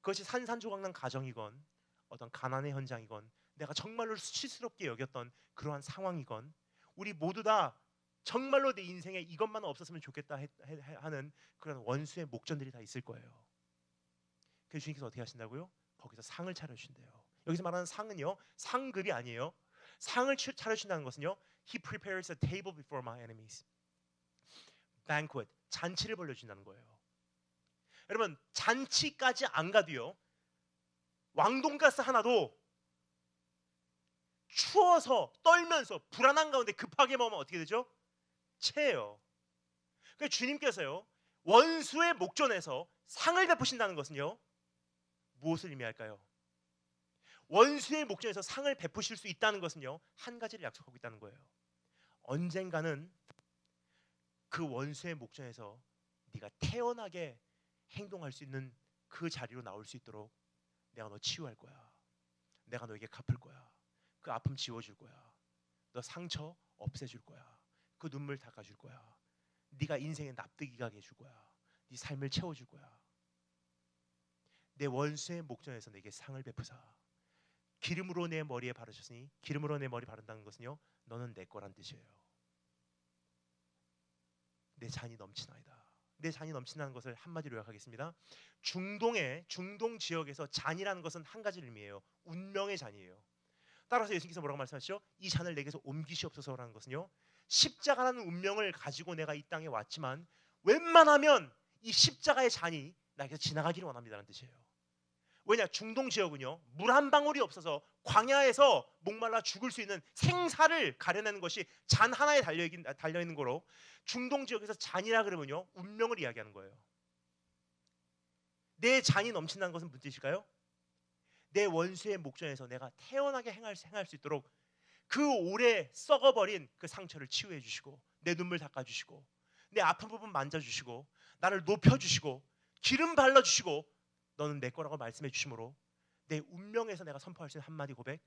그것이 산산조각난 가정이건 어떤 가난의 현장이건 내가 정말로 수치스럽게 여겼던 그러한 상황이건 우리 모두 다 정말로 내 인생에 이것만 없었으면 좋겠다 하는 그런 원수의 목전들이 다 있을 거예요. 그래서 주님께서 어떻게 하신다고요? 거기서 상을 차려주신대요. 여기서 말하는 상은요, 상급이 아니에요. 상을 차려주신다는 것은요, He prepares a table before my enemies. banquet, 잔치를 벌려준다는 거예요. 여러분, 잔치까지 안 가도요, 왕돈가스 하나도 추워서 떨면서 불안한 가운데 급하게 먹으면 어떻게 되죠? 체해요. 그러니까 주님께서요, 원수의 목전에서 상을 베푸신다는 것은요, 무엇을 의미할까요? 원수의 목전에서 상을 베푸실 수 있다는 것은요, 한 가지를 약속하고 있다는 거예요. 언젠가는 그 원수의 목전에서 네가 태연하게 행동할 수 있는 그 자리로 나올 수 있도록 내가 너 치유할 거야. 내가 너에게 갚을 거야. 그 아픔 지워줄 거야. 너 상처 없애줄 거야. 그 눈물 닦아줄 거야. 네가 인생에 납득이 가게 해줄 거야. 네 삶을 채워줄 거야. 내 원수의 목전에서 내게 상을 베푸사 기름으로 내 머리에 바르셨으니, 기름으로 내 머리 바른다는 것은요, 너는 내 거란 뜻이에요. 내 잔이 넘치나이다. 내 잔이 넘친다는 것을 한마디로 요약하겠습니다. 중동 지역에서 잔이라는 것은 한 가지 의미예요. 운명의 잔이에요. 따라서 예수님께서 뭐라고 말씀하시죠? 이 잔을 내게서 옮기시옵소서라는 것은요, 십자가라는 운명을 가지고 내가 이 땅에 왔지만 웬만하면 이 십자가의 잔이 나에게서 지나가기를 원합니다라는 뜻이에요. 왜냐? 중동 지역은요, 물 한 방울이 없어서 광야에서 목말라 죽을 수 있는 생사를 가려내는 것이 잔 하나에 달려있는 거로, 중동 지역에서 잔이라 그러면요, 운명을 이야기하는 거예요. 내 잔이 넘친다는 것은 무슨 뜻일까요? 내 원수의 목전에서 내가 태연하게 행할 수 있도록 그 오래 썩어버린 그 상처를 치유해 주시고, 내 눈물 닦아주시고, 내 아픈 부분 만져주시고, 나를 높여주시고, 기름 발라주시고, 너는 내 거라고 말씀해 주심으로 내 운명에서 내가 선포할 수 있는 한마디 고백,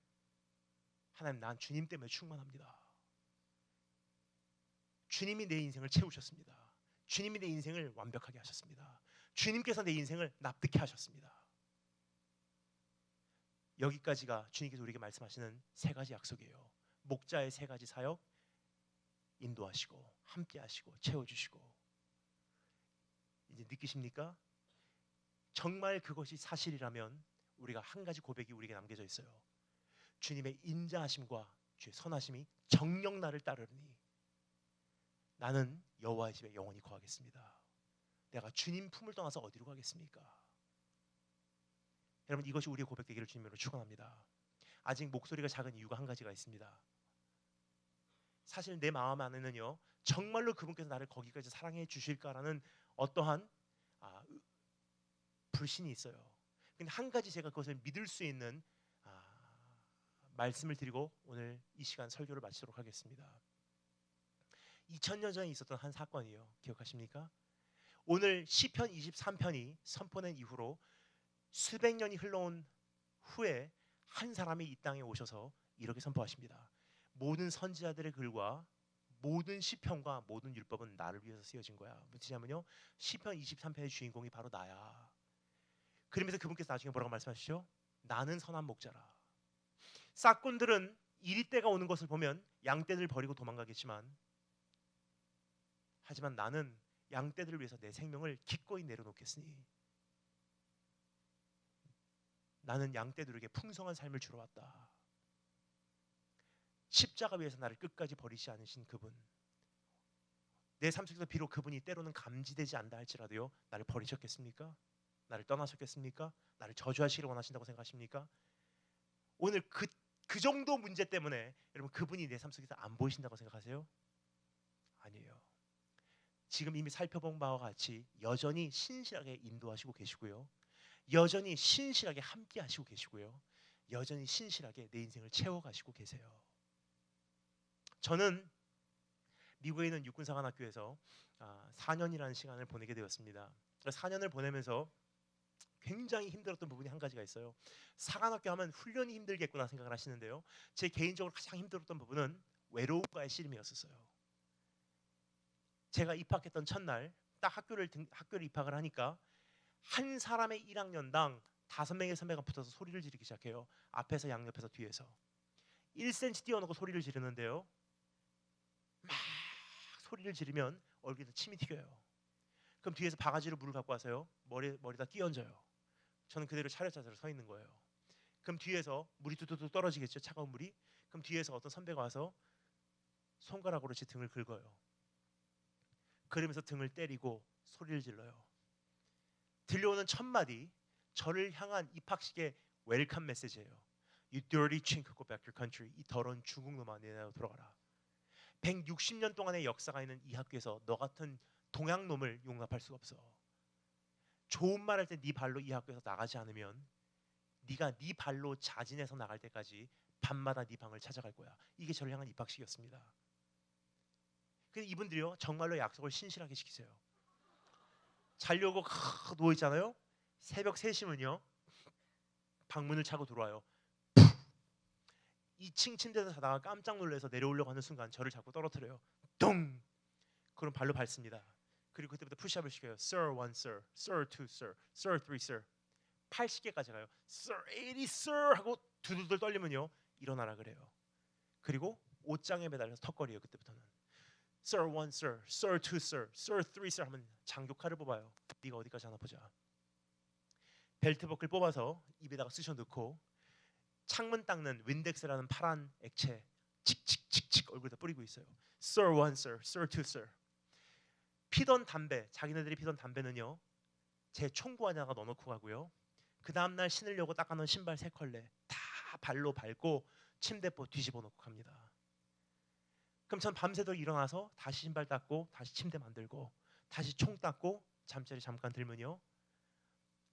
하나님, 난 주님 때문에 충만합니다. 주님이 내 인생을 채우셨습니다. 주님이 내 인생을 완벽하게 하셨습니다. 주님께서 내 인생을 납득해 하셨습니다. 여기까지가 주님께서 우리에게 말씀하시는 세 가지 약속이에요. 목자의 세 가지 사역, 인도하시고 함께하시고 채워주시고. 이제 느끼십니까? 정말 그것이 사실이라면 우리가 한 가지 고백이 우리에게 남겨져 있어요. 주님의 인자하심과 주의 선하심이 정녕 나를 따르니 나는 여호와의 집에 영원히 거하겠습니다. 내가 주님 품을 떠나서 어디로 가겠습니까? 여러분, 이것이 우리의 고백되기를 주님으로 축원합니다. 아직 목소리가 작은 이유가 한 가지가 있습니다. 사실 내 마음 안에는요, 정말로 그분께서 나를 거기까지 사랑해 주실까라는 어떠한 불신이 있어요. 근데 한 가지 제가 그것을 믿을 수 있는 말씀을 드리고 오늘 이 시간 설교를 마치도록 하겠습니다. 2000년 전에 있었던 한 사건이에요. 기억하십니까? 오늘 시편 23편이 선포된 이후로 수백 년이 흘러온 후에 한 사람이 이 땅에 오셔서 이렇게 선포하십니다. 모든 선지자들의 글과 모든 시편과 모든 율법은 나를 위해서 쓰여진 거야. 무엇이냐면요, 시편 23편의 주인공이 바로 나야. 그러면서 그분께서 나중에 뭐라고 말씀하시죠? 나는 선한 목자라. 싹꾼들은 이리 때가 오는 것을 보면 양떼들 버리고 도망가겠지만, 하지만 나는 양떼들을 위해서 내 생명을 기꺼이 내려놓겠으니 나는 양떼들에게 풍성한 삶을 주러 왔다. 십자가 위에서 나를 끝까지 버리지 않으신 그분, 내 삶 속에서 비록 그분이 때로는 감지되지 않다 할지라도요, 나를 버리셨겠습니까? 나를 떠나셨겠습니까? 나를 저주하시기를 원하신다고 생각하십니까? 오늘 그 정도 문제 때문에 여러분 그분이 내 삶 속에서 안 보이신다고 생각하세요? 아니에요. 지금 이미 살펴본 바와 같이 여전히 신실하게 인도하시고 계시고요, 여전히 신실하게 함께 하시고 계시고요, 여전히 신실하게 내 인생을 채워가시고 계세요. 저는 미국에 있는 육군사관학교에서 4년이라는 시간을 보내게 되었습니다. 4년을 보내면서 굉장히 힘들었던 부분이 한 가지가 있어요. 사관학교 하면 훈련이 힘들겠구나 생각을 하시는데요, 제 개인적으로 가장 힘들었던 부분은 외로움과의 씨름이었어요. 제가 입학했던 첫날 딱 학교를 입학을 하니까 한 사람의 1학년당 5명의 선배가 붙어서 소리를 지르기 시작해요. 앞에서 양옆에서 뒤에서 1cm 띄워놓고 소리를 지르는데요, 막 소리를 지르면 얼굴에서 침이 튀겨요. 그럼 뒤에서 바가지로 물을 갖고 와서요, 머리에다 끼얹어요. 저는 그대로 차렷자세로 서 있는 거예요. 그럼 뒤에서 물이 뚝뚝뚝 떨어지겠죠, 차가운 물이. 그럼 뒤에서 어떤 선배가 와서 손가락으로 제 등을 긁어요. 그러면서 등을 때리고 소리를 질러요. 들려오는 첫 마디, 저를 향한 입학식의 웰컴 메시지예요. You dirty chink, go back to your country. 이 더러운 중국 놈아, 내 나라로 돌아가라. 160년 동안의 역사가 있는 이 학교에서 너 같은 동양 놈을 용납할 수가 없어. 좋은 말 할 때 네 발로 이 학교에서 나가지 않으면 네가 네 발로 자진해서 나갈 때까지 밤마다 네 방을 찾아갈 거야. 이게 저를 향한 입학식이었습니다. 근데 이분들이요, 정말로 약속을 신실하게 지키세요. 자려고 누워 있잖아요. 새벽 3시면요 방문을 차고 들어와요. 2층 침대에서 자다가 깜짝 놀라서 내려오려고 하는 순간 저를 자꾸 떨어뜨려요. 동! 그럼 발로 밟습니다. 그리고 그때부터 푸시업을 시켜요. Sir 1, Sir, Sir 2, Sir, Sir 3, Sir. 80개까지 가요. Sir 80, Sir 하고 두두들 떨리면요 일어나라 그래요. 그리고 옷장에 매달려서 턱걸이에요. 그때부터는 Sir 1, Sir, Sir 2, Sir, Sir 3, Sir 하면 장교칼을 뽑아요. 네가 어디까지 하나 보자. 벨트버클 뽑아서 입에다가 쑤셔 넣고 창문 닦는 윈덱스라는 파란 액체 칙칙칙칙 얼굴에다 뿌리고 있어요. Sir 1, Sir, Sir 2, Sir. 피던 담배, 자기네들이 피던 담배는요 제 총구 안에다가 넣어놓고 가고요, 그 다음날 신으려고 닦아놓은 신발 3컬레 다 발로 밟고 침대포 뒤집어 놓고 갑니다. 그럼 전 밤새도록 일어나서 다시 신발 닦고 다시 침대 만들고 다시 총 닦고 잠자리 잠깐 들면요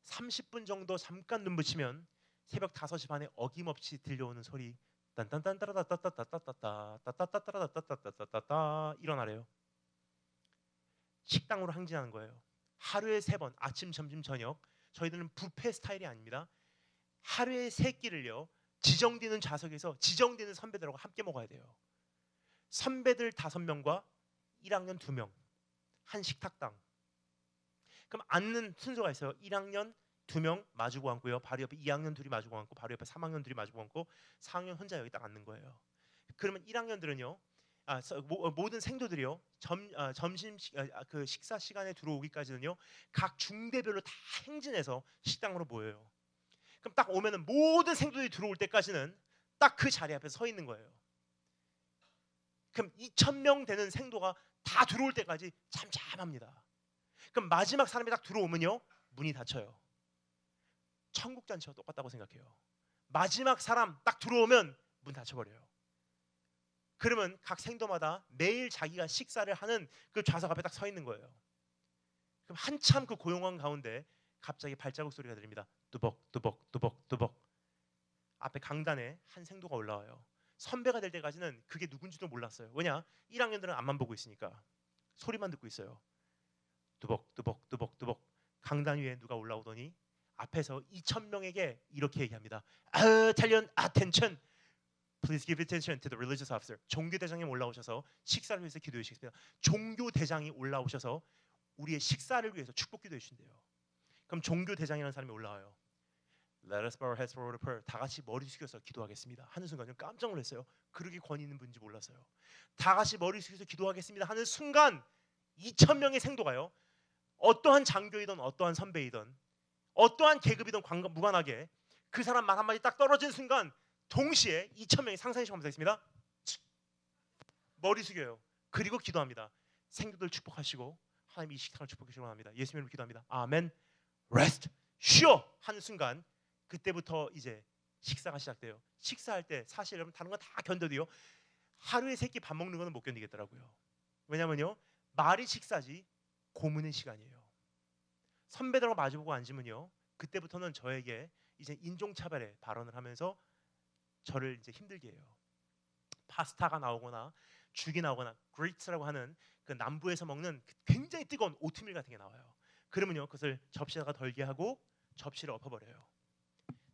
30분 정도 잠깐 눈 붙이면 새벽 5시 반에 어김없이 들려오는 소리 딴딴딴따라따따따따따따따따따따따따따따따따 일어나래요. 식당으로 항진하는 거예요. 하루에 3번, 아침, 점심, 저녁. 저희들은 뷔페 스타일이 아닙니다. 하루에 3끼를요 지정되는 좌석에서 지정되는 선배들하고 함께 먹어야 돼요. 선배들 5명과 1학년 2명 한 식탁당. 그럼 앉는 순서가 있어요. 1학년 2명 마주보고 앉고요, 바로 옆에 2학년 둘이 마주보고 앉고 바로 옆에 3학년 둘이 마주보고 앉고 4학년 혼자 여기 딱 앉는 거예요. 그러면 1학년들은요 모든 생도들이요 점심 그 식사 시간에 들어오기까지는요 각 중대별로 다 행진해서 식당으로 모여요. 그럼 딱 오면은 모든 생도들이 들어올 때까지는 딱 그 자리 앞에 서 있는 거예요. 그럼 2,000명 되는 생도가 다 들어올 때까지 잠잠합니다. 그럼 마지막 사람이 딱 들어오면요 문이 닫혀요. 천국 잔치와 똑같다고 생각해요. 마지막 사람 딱 들어오면 문 닫혀버려요. 그러면 각 생도마다 매일 자기가 식사를 하는 그 좌석 앞에 딱 서 있는 거예요. 그럼 한참 그 고요한 가운데 갑자기 발자국 소리가 들립니다. 뚜벅 뚜벅 뚜벅 뚜벅. 앞에 강단에 한 생도가 올라와요. 선배가 될 때까지는 그게 누군지도 몰랐어요. 왜냐? 1학년들은 앞만 보고 있으니까 소리만 듣고 있어요. 뚜벅 뚜벅 뚜벅 뚜벅. 강단 위에 누가 올라오더니 앞에서 2,000명에게 이렇게 얘기합니다. Italian attention. Please give attention to the religious officer. 종교 대장님 올라오셔서 식사를 위해서 기도해 주시겠습니다. 종교 대장이 올라오셔서 우리의 식사를 위해서 축복 기도해 주신대요. 그럼 종교 대장이라는 사람이 올라와요. Let us bow our heads for a prayer. 다 같이 머리 숙여서 기도하겠습니다. 하는 순간 깜짝 놀랐어요. 그렇게 권위 있는 분인지 몰랐어요. 다 같이 머리 숙여서 기도하겠습니다. 하는 순간 2,000명의 생도가요. 어떠한 장교이든 어떠한 선배이든 어떠한 계급이든 무관하게 그 사람 말 한마디 딱 떨어진 순간 동시에 2,000명이 상상의 시간 감사했습니다. 머리 숙여요. 그리고 기도합니다. 생도들 축복하시고 하나님 이 식탁을 축복해 원합니다. 예수님으로 기도합니다. 아멘. Rest. 쉬어 하는 순간 그때부터 이제 식사가 시작돼요. 식사할 때 사실 여러분 다른 건 다 견뎌도요. 하루에 3끼 밥 먹는 거는 못 견디겠더라고요. 왜냐면요. 말이 식사지 고문의 시간이에요. 선배들하고 마주보고 앉으면요. 그때부터는 저에게 이제 인종차별의 발언을 하면서 저를 이제 힘들게 해요. 파스타가 나오거나 죽이 나오거나 그리츠라고 하는 그 남부에서 먹는 굉장히 뜨거운 오트밀 같은 게 나와요. 그러면요 그것을 접시에다가 덜게 하고 접시를 엎어버려요.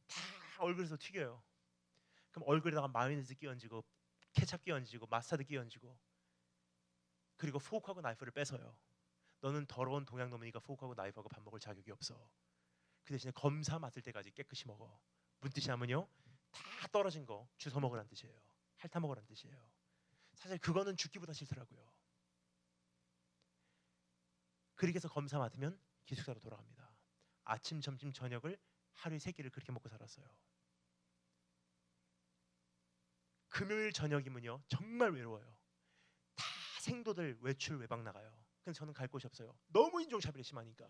다 얼굴에서 튀겨요. 그럼 얼굴에다가 마요네즈 끼얹고 케찹 끼얹고 마스타드 끼얹고 그리고 포크하고 나이프를 뺏어요. 너는 더러운 동양 놈이니까 포크하고 나이프하고 밥 먹을 자격이 없어. 그 대신에 검사 맡을 때까지 깨끗이 먹어. 무슨 뜻이냐면요 다 떨어진 거 주워 먹으란 뜻이에요. 핥아 먹으란 뜻이에요. 사실 그거는 죽기보다 싫더라고요. 그렇게 해서 검사 맡으면 기숙사로 돌아갑니다. 아침, 점심, 저녁을 하루에 3끼를 그렇게 먹고 살았어요. 금요일 저녁이면요 정말 외로워요. 다 생도들 외출 외박 나가요. 근데 저는 갈 곳이 없어요. 너무 인종차별이 심하니까.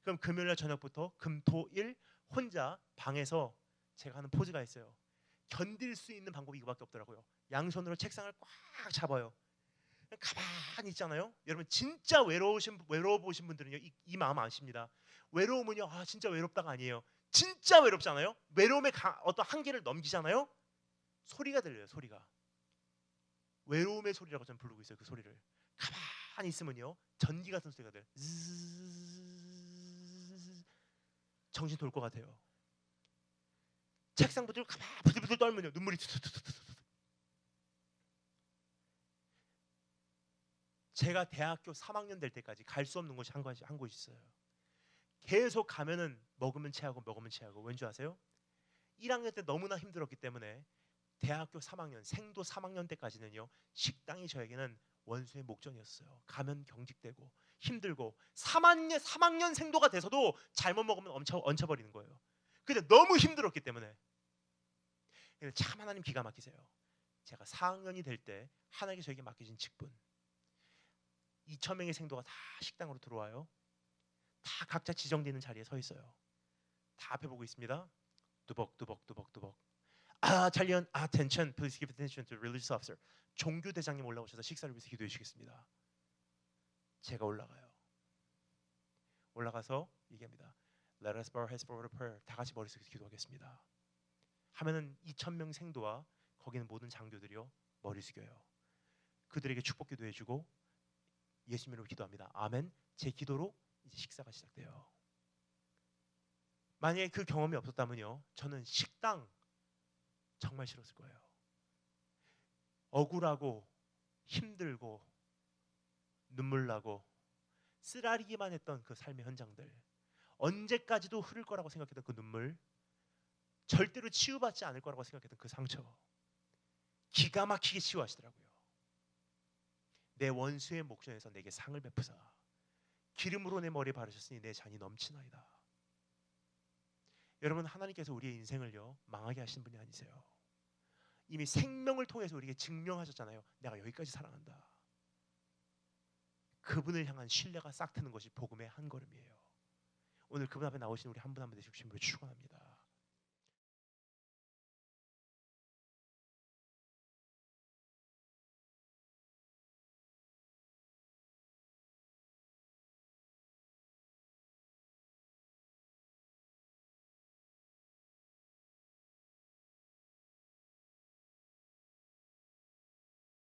그럼 금요일 날 저녁부터 금, 토, 일 혼자 방에서 제가 하는 포즈가 있어요. 견딜 수 있는 방법이 이거밖에 없더라고요. 양손으로 책상을 꽉 잡아요. 가만히 있잖아요. 여러분 진짜 외로워 보신 분들은요 이 마음 아십니다. 외로우면요 진짜 외롭다가 아니에요. 진짜 외롭잖아요. 외로움의 어떤 한계를 넘기잖아요. 소리가 들려요. 소리가 외로움의 소리라고 저는 부르고 있어요. 그 소리를 가만히 있으면요 전기 같은 소리가 돼요. 정신 돌 것 같아요. 책상 부들 가만히 부들부들 떨면요 눈물이 툭툭툭툭. 제가 대학교 3학년 될 때까지 갈 수 없는 곳이 한 곳이 있어요. 계속 가면은 먹으면 체하고 먹으면 체하고 왠지 아세요? 1학년 때 너무나 힘들었기 때문에 대학교 3학년 생도 3학년 때까지는요 식당이 저에게는 원수의 목전이었어요. 가면 경직되고 힘들고 3학년 생도가 돼서도 잘못 먹으면 얹혀버리는 거예요. 근데 너무 힘들었기 때문에 참 하나님 기가 막히세요. 제가 4학년이 될 때 하나님께 저에게 맡겨진 직분 2,000명의 생도가 다 식당으로 들어와요. 다 각자 지정되는 자리에 서 있어요. 다 앞에 보고 있습니다. 뚜벅뚜벅뚜벅뚜벅. Italian attention. Please give attention to the religious officer. 종교 대장님 올라오셔서 식사를 위해서 기도해 주시겠습니다. 제가 올라가요. 올라가서 얘기합니다. Let us bow our heads for a prayer. 다 같이 머리 숙여서 기도하겠습니다. 하면은 2,000명 생도와 거기는 모든 장교들이요 머리 숙여요. 그들에게 축복 기도해 주고 예수님으로 기도합니다. 아멘. 제 기도로 이제 식사가 시작돼요. 만약에 그 경험이 없었다면요 저는 식당 정말 싫었을 거예요. 억울하고 힘들고 눈물 나고 쓰라리기만 했던 그 삶의 현장들, 언제까지도 흐를 거라고 생각했던 그 눈물, 절대로 치유받지 않을 거라고 생각했던 그 상처 기가 막히게 치유하시더라고요. 내 원수의 목전에서 내게 상을 베푸사 기름으로 내 머리에 바르셨으니 내 잔이 넘치나이다. 여러분, 하나님께서 우리의 인생을요 망하게 하신 분이 아니세요. 이미 생명을 통해서 우리에게 증명하셨잖아요. 내가 여기까지 사랑한다. 그분을 향한 신뢰가 싹트는 것이 복음의 한 걸음이에요. 오늘 그분 앞에 나오신 우리 한 분 한 분 되시고 주님으로 축원합니다.